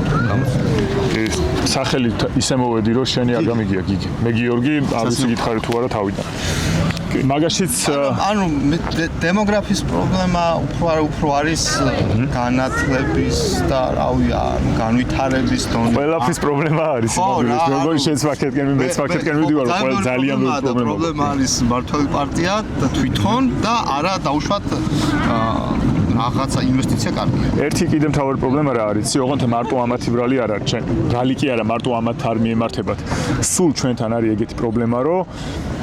ეს სახელი ისე მოვედი რომ შენი არ გამიგია გიგი. მე გიორგი არ ვიცი გითხარი თუ არა თავიდან. მაგაშიც ანუ დემოგრაფიის პრობლემა უფრო არის განათლების და რავი განვითარების დონე. ყველაფრის პრობლემა არის, მაგრამ როგორი შეცვაკეთკენ მეც ვაკეთკენ ვიდივარ, ყველა ძალიან ბევრი პრობლემა არის მართველი პარტია და თვითონ და არა დაუშვათ რაღაცა ინვესტიცია კარგია. ერთი კიდე მთავარი პრობლემა რა არის? ოღონდ მარტო ამათი ბრალი არ არის, ჩვენ ბრალი კი არა, მარტო ამათ არ მიემართებათ. სულ ჩვენთან არის ეგეთი პრობლემა, რომ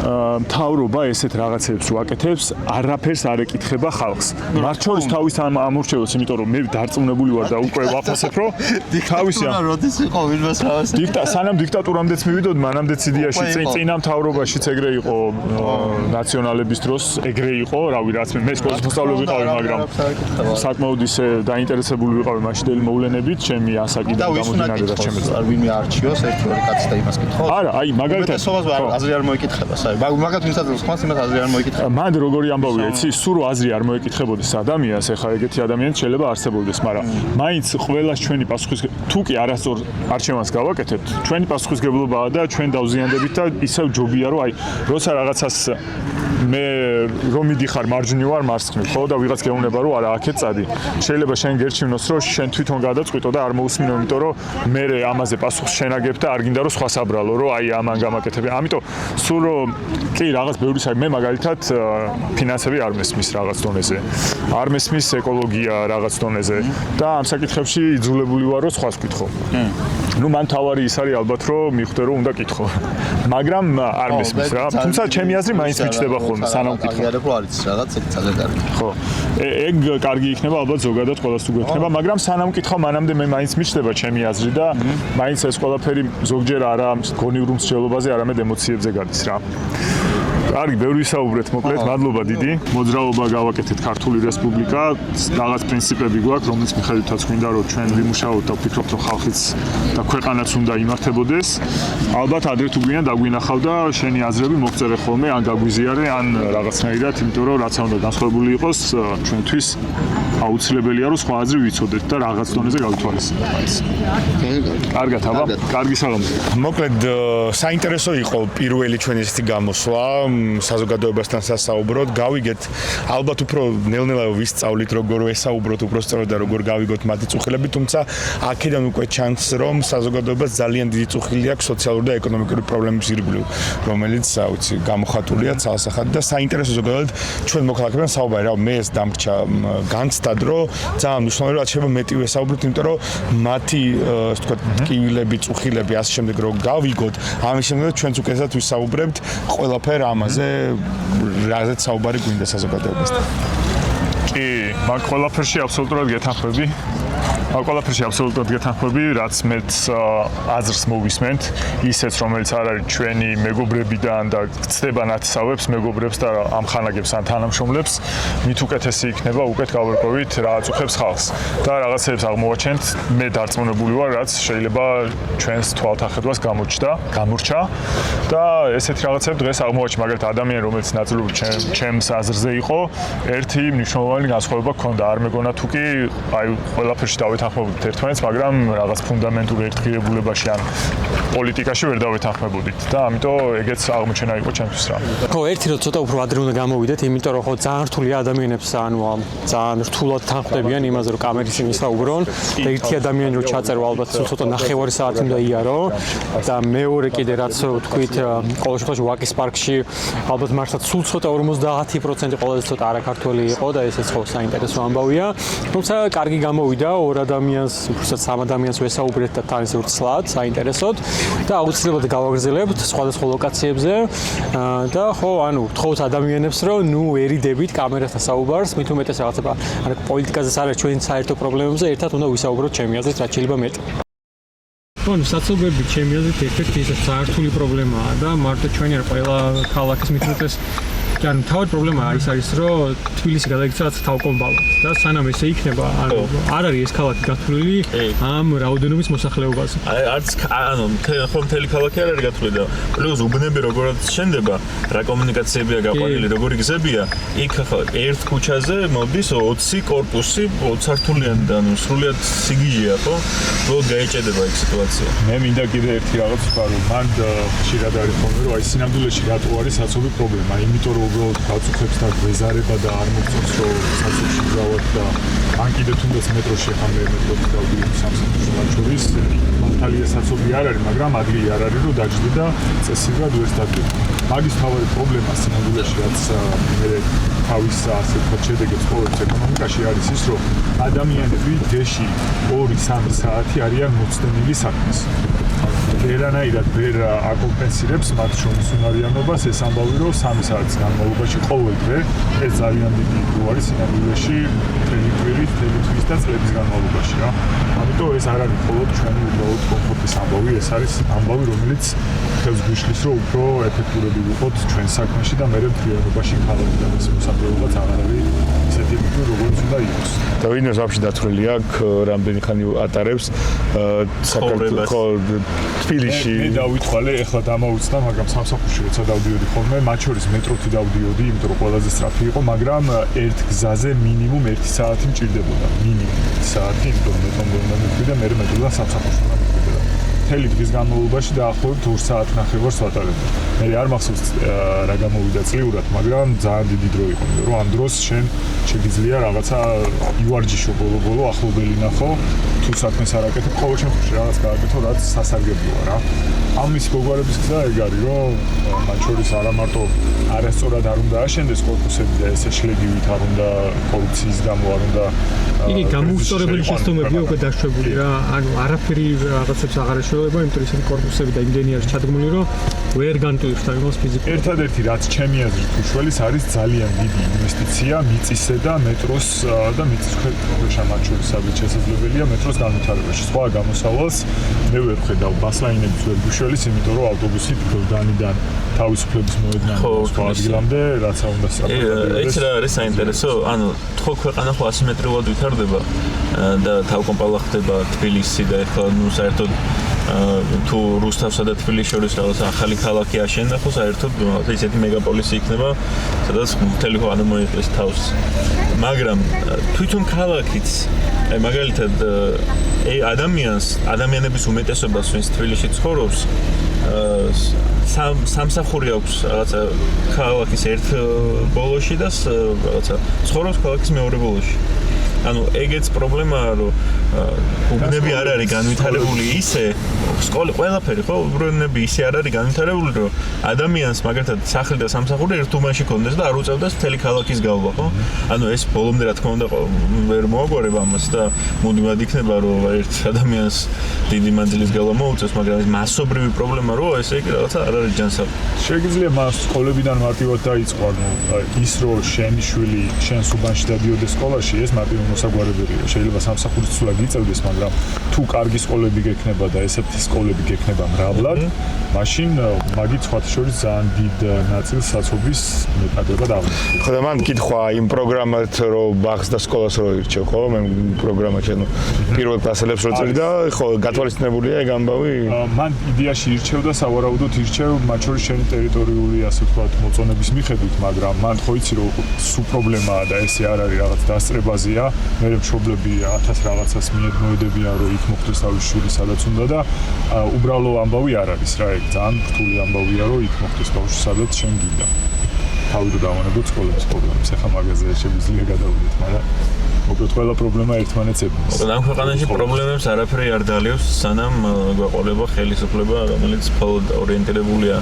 მთავრობა ესეთ რაღაცებს რო აკეთებს, არაფერს არ ეკითხება ხალხს. მათ შორის თავის ამორჩევებს, იმიტომ რომ მე დარწმუნებული ვარ და უკვე ვაფასებ, რომ თავისი როდის იყო ვინმეს რაღაც სანამ დიქტატურამდეც მივიდოდ, მანამდეც იდეაში წინა მთავრობაშიც ეგრე იყო ნაციონალების დროს, ეგრე იყო, რავი, რაც მე სკოლის მოსწავლე ვიყავი, მაგრამ საკმაოდ ისე დაინტერესებული ვიყავი მაშინდელი მოვლენებით, ჩემი ასაკიდან გამომდინარე და ჩემს არ ვინმე არჩიოს ერთი ორი კაცი და იმას კითხო. არა, აი მაგალითად სოვას აზრი არ მოიკითხება, საერთოდ. მაგათ ვინცაც ხმას იმას აზრი არ მოიკითხება. მან როგორი ამბავია, იცი, სულ აზრი არ მოეკითხებოდეს ადამიანს, ეხლა ეგეთი ადამიანიც შეიძლება არსებობდეს, მაგრამ მაინც ყველას ჩვენი პასუხისმგებლობა, თუ კი არასწორ არჩევანს გავაკეთებთ, ჩვენი პასუხისმგებლობაა და ჩვენ დავზიანდებით და ისევ ჯობია, რომ აი, როცა რაღაცას მე რომ მიდიხარ მარჯვნივ ვარ მარცხნივ, ხო და ვიღაც გეუბნება რომ არა აქეთ წადი. შეიძლება შენ გერჩივნოს რომ შენ თვითონ გადაწყვიტო და არ მოусმინო, იმიტომ რომ მე ამაზე პასუხს შენაგებ და არ გინდა რომ სხვა საბრალო, რომ აი ამან გამაკეთებ. ამიტომ სულ რომ კი რაღაც ბევრი მე მაგალითად ფინანსები არ მესმის რაღაც დონეზე. არ მესმის ეკოლოგია რაღაც დონეზე და ამ საკითხებში იძულებული ვარ რომ სხვას ვკითხო. ნუ მან თავარი ის არის ალბათ რომ მიხვდე რომ უნდა კითხო. მაგრამ არ მესმის რა. თუმცა ჩემი აზრი მაინც მიჩნდება ხოლმე სანამ ვკითხო. აღიარებ რომ არის რაღაც ეგ ძალიან კარგი. ხო. ეგ კარგი იქნება ალბათ ზოგადად ყველას თუ გვექნება, მაგრამ სანამ ვკითხო მანამდე მე მაინც მიჩნდება ჩემი აზრი და მაინც ეს ყველაფერი ზოგჯერ არა გონიურ მსჯელობაზე, არამედ ემოციებზე გადის რა. კარგი, ბევრი ვისაუბრეთ, მოკლედ, მადლობა დიდი. მოძრაობა გავაკეთეთ ქართული რესპუბლიკა, რაღაც პრინციპები გვაქვს, რომლის მიხედვითაც გვინდა რომ ჩვენ ვიმუშაოთ და ვფიქრობთ რომ ხალხიც და ქვეყანაც უნდა იმართებოდეს. ალბათ ადრე თუ გვინდა დაგვინახავ და შენი აზრები მოგწერე ხოლმე, ან გაგვიზიარე, ან რაღაცნაირად, იმიტომ რომ რაც უნდა განსხვავებული იყოს, ჩვენთვის აუცილებელია რომ სხვა აზრი ვიცოდეთ და რაღაც დონეზე გავითვალისწინოთ. კარგად, აბა, კარგი საღამო. მოკლედ საინტერესო იყო პირველი ჩვენი ესეთი გამოსვლა საზოგადოებასთან სასაუბროდ. გავიგეთ ალბათ უფრო ნელ-ნელა ვისწავლით როგორ ესაუბროთ უბრალოდ და როგორ გავიგოთ მათი წუხილები, თუმცა აქედან უკვე ჩანს რომ საზოგადოებას ძალიან დიდი წუხილი აქვს სოციალური და ეკონომიკური პრობლემების ირგვლივ, რომელიც აუცი გამოხატულია ცალსახად და საინტერესო ზოგადად ჩვენ მოქალაქეებთან საუბარი რა მე ეს დამრჩა განცდად რომ ძალიან მნიშვნელოვანია შეიძლება მეტი ვესაუბროთ, იმიტომ რომ მათი ასე ვთქვათ ტკივილები, წუხილები ასე შემდეგ რომ გავიგოთ, ამის შემდეგ ჩვენც უკეთესად ვისაუბრებთ ყველაფერ ამაზე, რაზეც საუბარი გვინდა საზოგადოებასთან. კი, მაგ ყველაფერში აბსოლუტურად გეთანხმები. მაგ ყველაფერში აბსოლუტურად გეთანხმები, რაც მეც აზრს მოვისმენთ, ისეც რომელიც არ არის ჩვენი მეგობრებიდან და ცდება ნათესავებს, მეგობრებს და ამხანაგებს ან თანამშრომლებს, მით უკეთესი იქნება უკეთ გავერკვევით რა აწუხებს ხალხს და რაღაცებს აღმოვაჩენთ. მე დარწმუნებული ვარ, რაც შეიძლება ჩვენს თვალთახედვას გამორჩა და ესეთი რაღაცები დღეს აღმოვაჩინე, მაგალითად ადამიანი, რომელიც ნაწილობრივ ჩემს აზრზე იყო, ერთი მნიშვნელოვანი განსხვავება ჰქონდა. არ მეგონა თუ კი აი ყველაფერში დავეთანხმებოდით ერთმანეთს, მაგრამ რაღაც ფუნდამენტურ ერთგირებულებაში ან პოლიტიკაში ვერ დავეთანხმებოდით და ამიტომ ეგეც აღმოჩენა იყო ჩემთვის რა. ხო, ერთი რომ ცოტა უფრო ადრე უნდა გამოვიდეთ, იმიტომ რომ ხო ძალიან რთულია ადამიანებს, ანუ ძალიან რთულად თანხმდებიან იმაზე, რომ კამერის იმის საუბრონ და ერთი ადამიანი რო ჩაწერო, ალბათ ცოტა ნახევარი საათი უნდა იარო და მეორე კიდე რაც ვთქვით, ყოველ შემთხვევაში ვაკის პარკში ალბათ მართლა სულ ცოტა 50% ყველაზე ცოტა არაქართველი იყო და ესეც ხო საინტერესო ამბავია. თუმცა კარგი გამოვიდა, ორ ადამიანს, უბრალოდ სამ ადამიანს ვესაუბრეთ და თან ისე ვრცლად, საინტერესოდ და აუცილებლად გავაგრძელებთ სხვადასხვა ლოკაციებზე და ხო, ანუ ვთხოვთ ადამიანებს, რომ ნუ ერიდებით კამერასთან საუბარს, მით უმეტეს რაღაცა ანუ პოლიტიკაზეც არის ჩვენი საერთო პრობლემებზე, ერთად უნდა ვისაუბროთ ჩემი აზრით, რაც შეიძლება მეტი. ანუ საცხოვრებლები ჩემი აზრით ერთ-ერთი ისე საერთო პრობლემაა და მარტო ჩვენი არ ყველა ქალაქის მით უმეტეს ანუ თავი პრობლემა ის არის, რომ თბილისი გადაიქცა თავკომბალად და სანამ ესე იქნება, ანუ არ არის ეს ქალაქი გათვლილი ამ რაოდენობის მოსახლეობაზე. არც ანუ მთელი ქალაქი არ არის გათვლილი და პლუს უბნები როგორაც შენდება, რა კომუნიკაციებია გაყვანილი, როგორი გზებია, იქ ახლა ერთ ქუჩაზე მოდის 20 კორპუსი 20 სართულიანი და ანუ სრულიად სიგიჟეა, ხო? ბოლოდ გაეჭედება ეგ სიტუაცია. მე მინდა კიდე ერთი რაღაც ვთქვა, რომ მან ხშირად არის ხოლმე, რომ აი სინამდვილეში რატო არის საცობი პრობლემა, იმიტომ რომ უბრალოდ გაწუხებს და გვეზარება და არ მოგწონს რომ საცობში გავართ და ან კიდე თუნდაც მეტროში ხარ მე მეტროში დავდივარ სამსახურში შორის მართალია საცობი არ არის, მაგრამ ადგილი არ არის რომ დაждდე და წესივრად ვერ სტადიო. მაგის თავი პრობლემა სინამდვილეში რაც მე თავის ასე ვთქვათ შედეგებს ყოველთვის ეკონომიკაში არის ის, რომ ადამიანები დეში 2-3 საათი არიან მოცდენილი საქმის. ვერანაირად ვერ აკომპენსირებს მათ შორის უნარიანობას. ეს ამბავი რომ 3 საათის განმავლობაში ყოველ დღე ეს ძალიან დიდი დრო არის სინამდვილეში თელეთვის და წლების განმავლობაში რა. ამიტომ ეს არ არის მხოლოდ ჩვენი უბრალოდ კომფორტის ამბავი, ეს არის ამბავი, რომელიც ხელს გვიშლის რომ უფრო ეფექტურები ვიყოთ ჩვენ საქმეში და მერე მთლიანობაში ქალაქი და მის მოსახლეობაც აღარ არის ისეთი როგორც უნდა იყოს. და ვინმეს ვაფშე დათვლილი აქვს რამდენი ხანი ატარებს საქართველოს თბილისში. მე დავითვალე, ეხლა დამაუცდა, მაგრამ სამსახურში როცა დავდიოდი ხოლმე, მათ შორის მეტროთი დავდიოდი, იმიტომ რომ ყველაზე სწრაფი იყო, მაგრამ ერთ გზაზე მინიმუმ 1 საათი მჭირდებოდა. მინიმუმ 1 საათი, იმიტომ რომ მეტრომდე უნდა მივხვიდე და მერე მეტროდან სამსახურში უნდა მივხვიდე. მთელი დღის განმავლობაში დაახლოებით 2 საათი ნახევარს ვატარებდი. მე არ მახსოვს რა გამოვიდა წლიურად, მაგრამ ძალიან დიდი დრო იყო, რომ ამ დროს შენ შეგიძლია რაღაცა ივარჯიშო ბოლო-ბოლო ახლობელი ნახო, თუ საქმეს არ აკეთებ, ყოველ შემთხვევაში რაღაც გააკეთო, რაც სასარგებლოა რა. ამის მოგვარების გზა ეგ არის, რომ მათ შორის არა მარტო არასწორად არ უნდა აშენდეს კორპუსები და ესე შლეგივით არ უნდა კორუფციის გამო არ უნდა იგი გამოუსწორებელი შეცდომებია უკვე დაშვებული რა, ანუ არაფერი რაღაცებს აღარ ეშველება, იმიტომ რომ ისეთი კორპუსები და იმდენი არის ჩადგმული, რომ ვერ განტვირთს ამას ფიზიკურად. ერთადერთი რაც ჩემი აზრით უშველის არის ძალიან დიდი ინვესტიცია მიწისზე და მეტროს და მიწის ქვეშ მათ შორის სადაც შესაძლებელია მეტროს განვითარებაში. სხვა გამოსავალს მე ვერ ხედავ ბასლაინების ვერ გუშველის, იმიტომ რომ ავტობუსით გლდანიდან თავისუფლების მოედნიდან სხვა ადგილამდე რაც უნდა სწრაფად. ეს რა არის საინტერესო? ანუ თქო ქვეყანა ხო ასიმეტრიულად ვითარდება და თავკომპალა ხდება თბილისი და ეხლა ნუ საერთოდ თუ რუსთავსა და თბილისის შორის რაღაც ახალი ქალაქი აშენდა, ხო საერთოდ ისეთი მეგაპოლისი იქნება, სადაც მთელი ქვეყანა მოიყრის თავს. მაგრამ თვითონ ქალაქიც, აი მაგალითად ადამიანების უმეტესობას, ვინც თბილისში ცხოვრობს, სამსახური აქვს რაღაცა ქალაქის ერთ ბოლოში და რაღაცა ცხოვრობს ქალაქის მეორე ბოლოში. ანუ ეგეც პრობლემაა, რომ უბნები არ არის განვითარებული ისე, სკოლა ყველაფერი ხო, უბნები ისე არ არის განვითარებული, რომ ადამიანს მაგალითად სახლი და სამსახური ერთ უბანში კონდეს და არ უწევდეს მთელი ქალაქის გავლა, ხო? ანუ ეს ბოლომდე რა თქმა უნდა ვერ მოაგვარებ ამას და მუდმივად იქნება, რომ ერთ ადამიანს დიდი მანძილის გავლა მოუწევს, მაგრამ ეს მასობრივი პრობლემა რო ესე იგი რაღაცა არ არის ჯანსაღი. შეგიძლია მას სკოლებიდან მარტივად დაიწყო, ანუ ის რომ შენი შვილი შენს უბანში დადიოდეს სკოლაში, ეს მარტივი მოსაგვარებელია. შეიძლება სამსახურის ცვლა გიწევდეს, მაგრამ თუ კარგი სკოლები გექნება და ესეთი სკოლები გექნება მრავლად, მაშინ მაგით სხვათა შორის ძალიან დიდ ნაწილს საცობის მეტადებად აღნიშნავს. ხო და მან კითხვა იმ პროგრამად რომ ბაღს და სკოლას რო ირჩევ, ხო? მე პროგრამა ჩენო პირველ კლასელებს რო წერი და ხო გათვალისწინებულია ეგ ამბავი? მან იდეაში ირჩევ და სავარაუდოდ ირჩევ მათ შორის შენი ტერიტორიული ასე ვთქვათ მოწონების მიხედვით, მაგრამ მან ხო იცი რომ სუ პრობლემაა და ესე არ არის რაღაც დასწრებაზეა. მე მშობლები 1000 რაღაცას მიედმოედებიან რომ იქ მოხდეს თავის შვილი სადაც უნდა და უბრალო ამბავი არ არის რა, ეგ ძალიან რთული ამბავია რომ იქ მოხდეს ბავშვი სადაც შენ გინდა. თავი რომ დავანებოთ სკოლების პრობლემებს, ახლა მაგაზე შეგვიძლია გადავიდეთ, მაგრამ მოკლედ ყველა პრობლემა ერთმანეთს ებრძვის. მოკლედ ამ ქვეყანაში პრობლემებს არაფერი არ დალიევს, სანამ გვაყოლება ხელისუფლება, რომელიც მხოლოდ ორიენტირებულია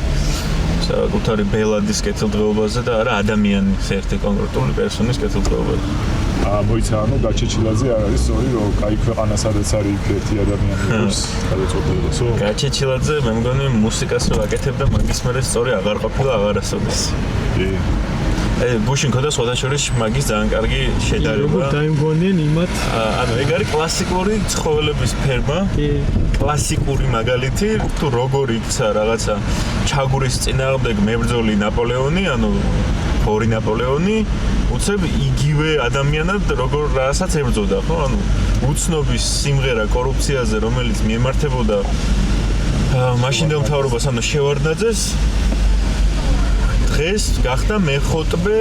საკუთარი ბელადის კეთილდღეობაზე და არა ადამიანის ერთი კონკრეტული პერსონის კეთილდღეობაზე. მოიცა, ანუ გაჩეჩილაძე არ არის სწორი, რომ კაი ქვეყანა სადაც არის ერთი ადამიანი იყოს, გადაწყვეტილებასო. გაჩეჩილაძე მე მგონი მუსიკას რო აკეთებდა, მაგის მერე სწორი აღარ ყოფილა აღარასოდეს. ბუშინ ქონდა სხვათა შორის მაგის ძალიან კარგი შედარება. როგორ დაიმგონენ იმათ? ანუ ეგ არის კლასიკური ცხოველების ფერმა. კლასიკური მაგალითი, თუ როგორ იქცა რაღაცა ჩაგურის წინააღმდეგ მებრძოლი ნაპოლეონი, ანუ ორი ნაპოლეონი, უცებ იგივე ადამიანად როგორ რასაც ებრძოდა, ხო? ანუ უცნობის სიმღერა კორუფციაზე, რომელიც მიემართებოდა მაშინდელ მთავრობას, ანუ შევარდნაძეს, დღეს გახდა მეხოტბე,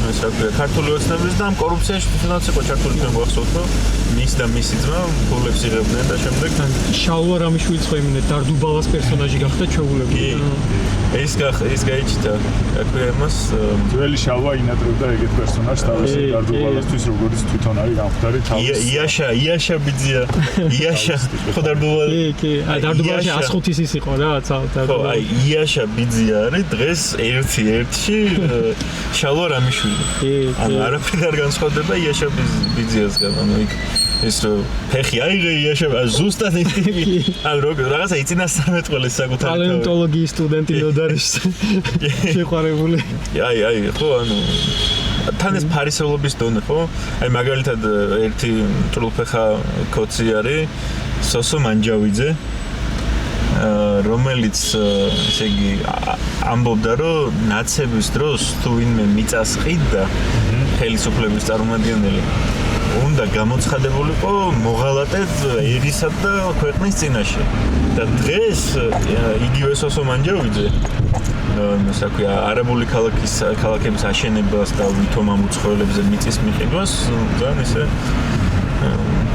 ეს რა ქვია, ქართული ოცნების და ამ კორუფციაში თვითონაც იყო ჩართული, მე მახსოვს, რომ მის და მისი ძმა ფულებს იღებდნენ და შემდეგ შალვა რამიშვილიც ხო იმენე დარდუბალას პერსონაჟი გახდა ჩვეულებული. ეს გაიჩნდა, რა ქვია, იმას ძველი შალვა ინატრებდა ეგეთ პერსონაჟს თავისი დარდუბალასთვის, როგორც თვითონ არის გამხდარი თავის. იაში ბიძია. იაში ხო დარდუბალი. კი, დარდუბალში 105 ის იყო რა, ხო, აი იაში ბიძია არის დღეს ერთში შალვა რამიშვილი. ანუ არაფერი არ განსხვავდება იაში ბიძიასგან, ანუ იქ ის ფეხი აიღე შევა ზუსტად ან რაღაცა იწინასწარმეტ ყველა საკუთარი პალეონტოლოგიის სტუდენტი ნოდარის შეყვარებული. აი, ხო, ანუ თან ეს ფარისევლობის დონე, ხო? აი მაგალითად ერთი ტრულფეხა კოცი არის სოსო მანჯავიძე, რომელიც ესე იგი ამბობდა, რომ ნაცების დროს თუ ვინმე მიწას ყიდდა ხელისუფლების წარმომადგენელი უნდა გამოცხადებულიყო მოღალატედ ერისა და ქვეყნის წინაშე. და დღეს იგივე სოსო მანჯავიძე საქვია არაბული ქალაქების აშენებას და ვითომ ამ უცხოელებზე მიწის მიყიდვას ძალიან ესე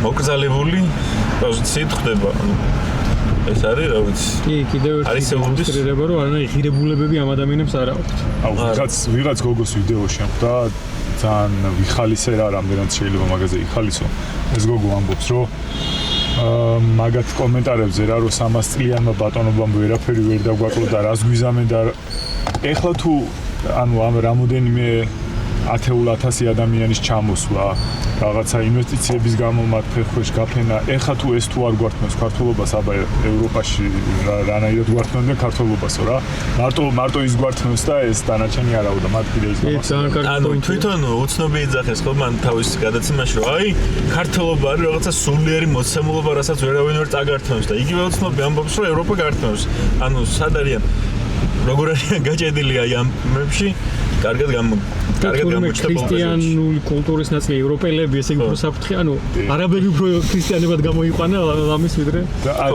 მოკრძალებული პოზიციით ხდება. ეს არის რა ვიცი. კი, კიდევ ერთი დემონსტრირება, რომ არანაირი ღირებულებები ამ ადამიანებს არ აქვთ. აუ, ვიღაც გოგოს ვიდეოში ამბობდა ძალიან ვიხალისე რა, რამდენად შეიძლება მაგაზე იხალისო. ეს გოგო ამბობს, რომ მაგათ კომენტარებზე რა, რომ 300 წლიანმა ბატონობამ ვერაფერი ვერ დაგვაკლო და რას გვიზამენ და ეხლა თუ ანუ ამ რამოდენიმე 10,000 ადამიანის ჩამოსვლა, რაღაცა ინვესტიციების გამო მათ ფეხქვეშ გაფენა, ეხლა თუ ეს თუ არ გვართმევს ქართულობას, აბა ევროპაში რანაირად გვართმევდნენ ქართულობასო რა. მარტო ის გვართმევს და ეს დანარჩენი არაო და მათ კიდე ის გამახსენებს. ანუ თვითონ უცნობი იძახეს ხო მან თავის გადაცემაში, რომ აი ქართულობა არის რაღაცა სულიერი მოცემულობა, რასაც ვერავინ ვერ წაგართმევს და იგივე უცნობი ამბობს, რომ ევროპა გართმევს. ანუ სად არიან? როგორ არიან გაჭედილი აი ამ მებში? კარგად გამოჩნდა ქრისტიანული კულტურის ნაწილი ევროპელები ესე იგი უფრო საფრთხე, ანუ არაბები უფრო ქრისტიანებად გამოიყვანა ამის ვიდრე.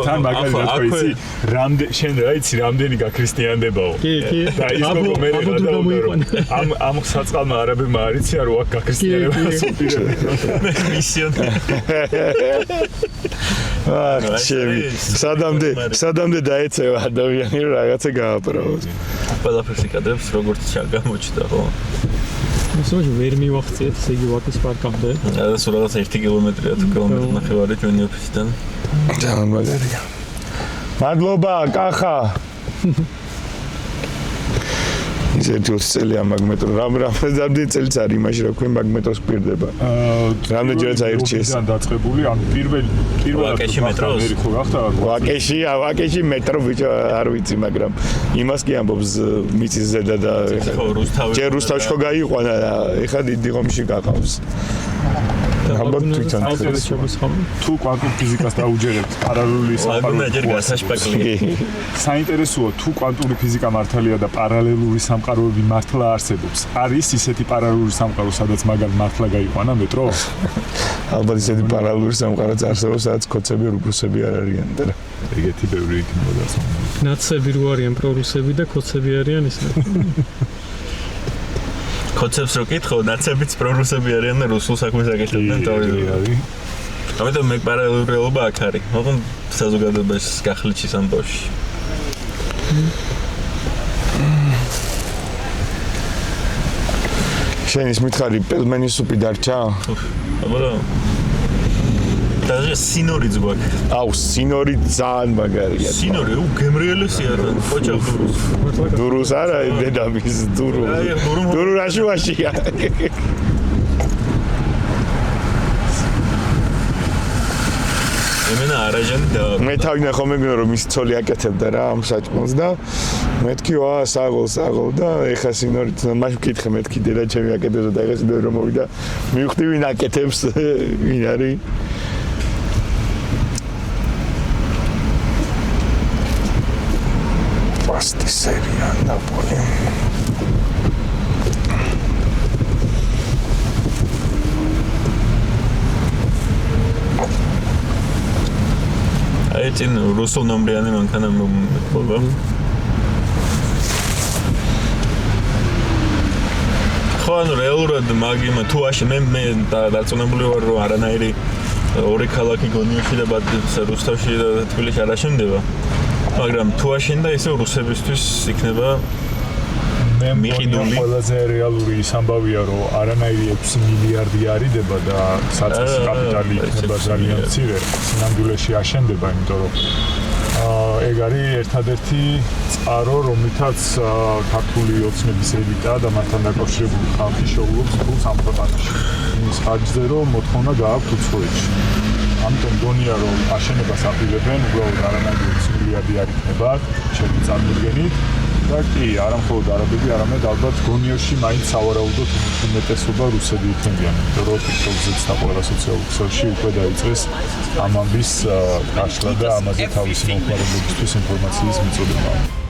თან მაგალითად ხო იცი, შენ რა იცი, რამდენი გაქრისტიანდებაო. კი. და ის გოგო მე რა დაუგერო. ამ საწყალმა არაბებმა არიციან რომ აქ გაქრისტიანება სუპირები. მისიონერი. სადამდე დაეცევა ადამიანი რომ რაღაცა გააპრაოს. ყველაფერს იკადრებს როგორც გამოჩნდა ხო? ისე ვერ მივახციეთ ესე იგი ვაკის პარკამდე. და სულ რაღაც 1 კილომეტრია თუ კილომეტრი ნახევარი ჩვენი ოფისიდან. ძალიან მაგარია. მადლობა, კახა. ის 20 წელია მაგ მეტრო. რამდენი წელიც არის იმაში, რომ ქვენ მაგ მეტროს გვირდება. რამდენჯერაც აირჩიეს. დაწყებული, ან პირველად ვაკეში მეტროს. ვაკეში მეტრო ბიჭო არ ვიცი, მაგრამ იმას კი ამბობს მიწის ზედა და ჯერ რუსთავში ხო გაიყვანა, ეხლა დიდი ღომში გაყავს. ალბათ თვითონ თუ კვანტურ ფიზიკას დაუჯერებთ პარალელური სამყაროები. საინტერესოა თუ კვანტური ფიზიკა მართალია და პარალელური სამყაროები მართლა არსებობს. არის ისეთი პარალელური სამყარო, სადაც მაგალ მართლა გაიყვანა მეტრო? ალბათ ისეთი პარალელური სამყაროც არსებობს, სადაც კოცები რუსები არ არიან და ეგეთი ბევრი იქნება. ნაცები რო არიან პრორუსები და კოცები არიან ისინი. კოცებს რო კითხო, ნაცებიც პრორუსები არიან და რუსულ საქმეს აკეთებდნენ თავიდანვე. ამიტომ მე პარალელურობა აქ არის. მაგრამ საზოგადოების გახლეჩის ამბავში. შენ ის მითხარი პელმენის სუპი დარჩა? აბა და სინორიც გვაქვს. აუ, სინორი ძალიან მაგარია. სინორი გემრიელესია და ხოჭა დურუს. დურუს არა, დედამის დურუ. დურუ რაშუაშია. ემენა არაჟანი და მე თავიდან ხომ მეგონა რომ ის ცოლი აკეთებდა რა ამ საჭმელს და მეთქი ვა საღოლ და ეხა სინორით მაშ ვკითხე მეთქი დედა ჩემი აკეთებდა და ეხა სინორი რომ მოვიდა მივხვდი ვინ აკეთებს ვინ არის pastisseria Napoli. აი წინ რუსულ ნომრიანი მანქანა მოხდება. ხო ანუ რეალურად მაგიმა თუ მე დაწუნებული ვარ რომ არანაირი ორი ქალაქი გონიოში და რუსთავში და თბილისში არ აშენდება. მაგრამ თუ აშენდა ისე რუსებისთვის იქნება მიყიდული. ყველაზე რეალური ის ამბავია რომ არანაირი 6 მილიარდი არიდება და საწყისი კაპიტალი იქნება ძალიან მცირე. სინამდვილეში აშენდება, იმიტომ რომ ეგ არის ერთადერთი წყარო, რომლითაც ქართული ოცნების ელიტა და მათთან დაკავშირებული ხალხი შეუძლებს ფულს ამ ქვეყანაში. იმის ხარჯზე, რომ მოთხოვნა გააქვთ უცხოეთში. ამიტომ გონია, რომ აშენებას აპირებენ, უბრალოდ არანაირი მილიარდი არ იქნება, ჩემი წარმოდგენით. და კი, არა მხოლოდ არაბები, არამედ ალბათ გონიაში მაინც სავარაუდოდ უმეტესობა რუსები იქნებიან. იმიტომ რომ TikTok-ზეც და ყველა სოციალურ ქსელში უკვე დაიწყეს ამ ამბის გაშლა და ამაზე თავისი მომხმარებლებისთვის ინფორმაციის მიწოდება.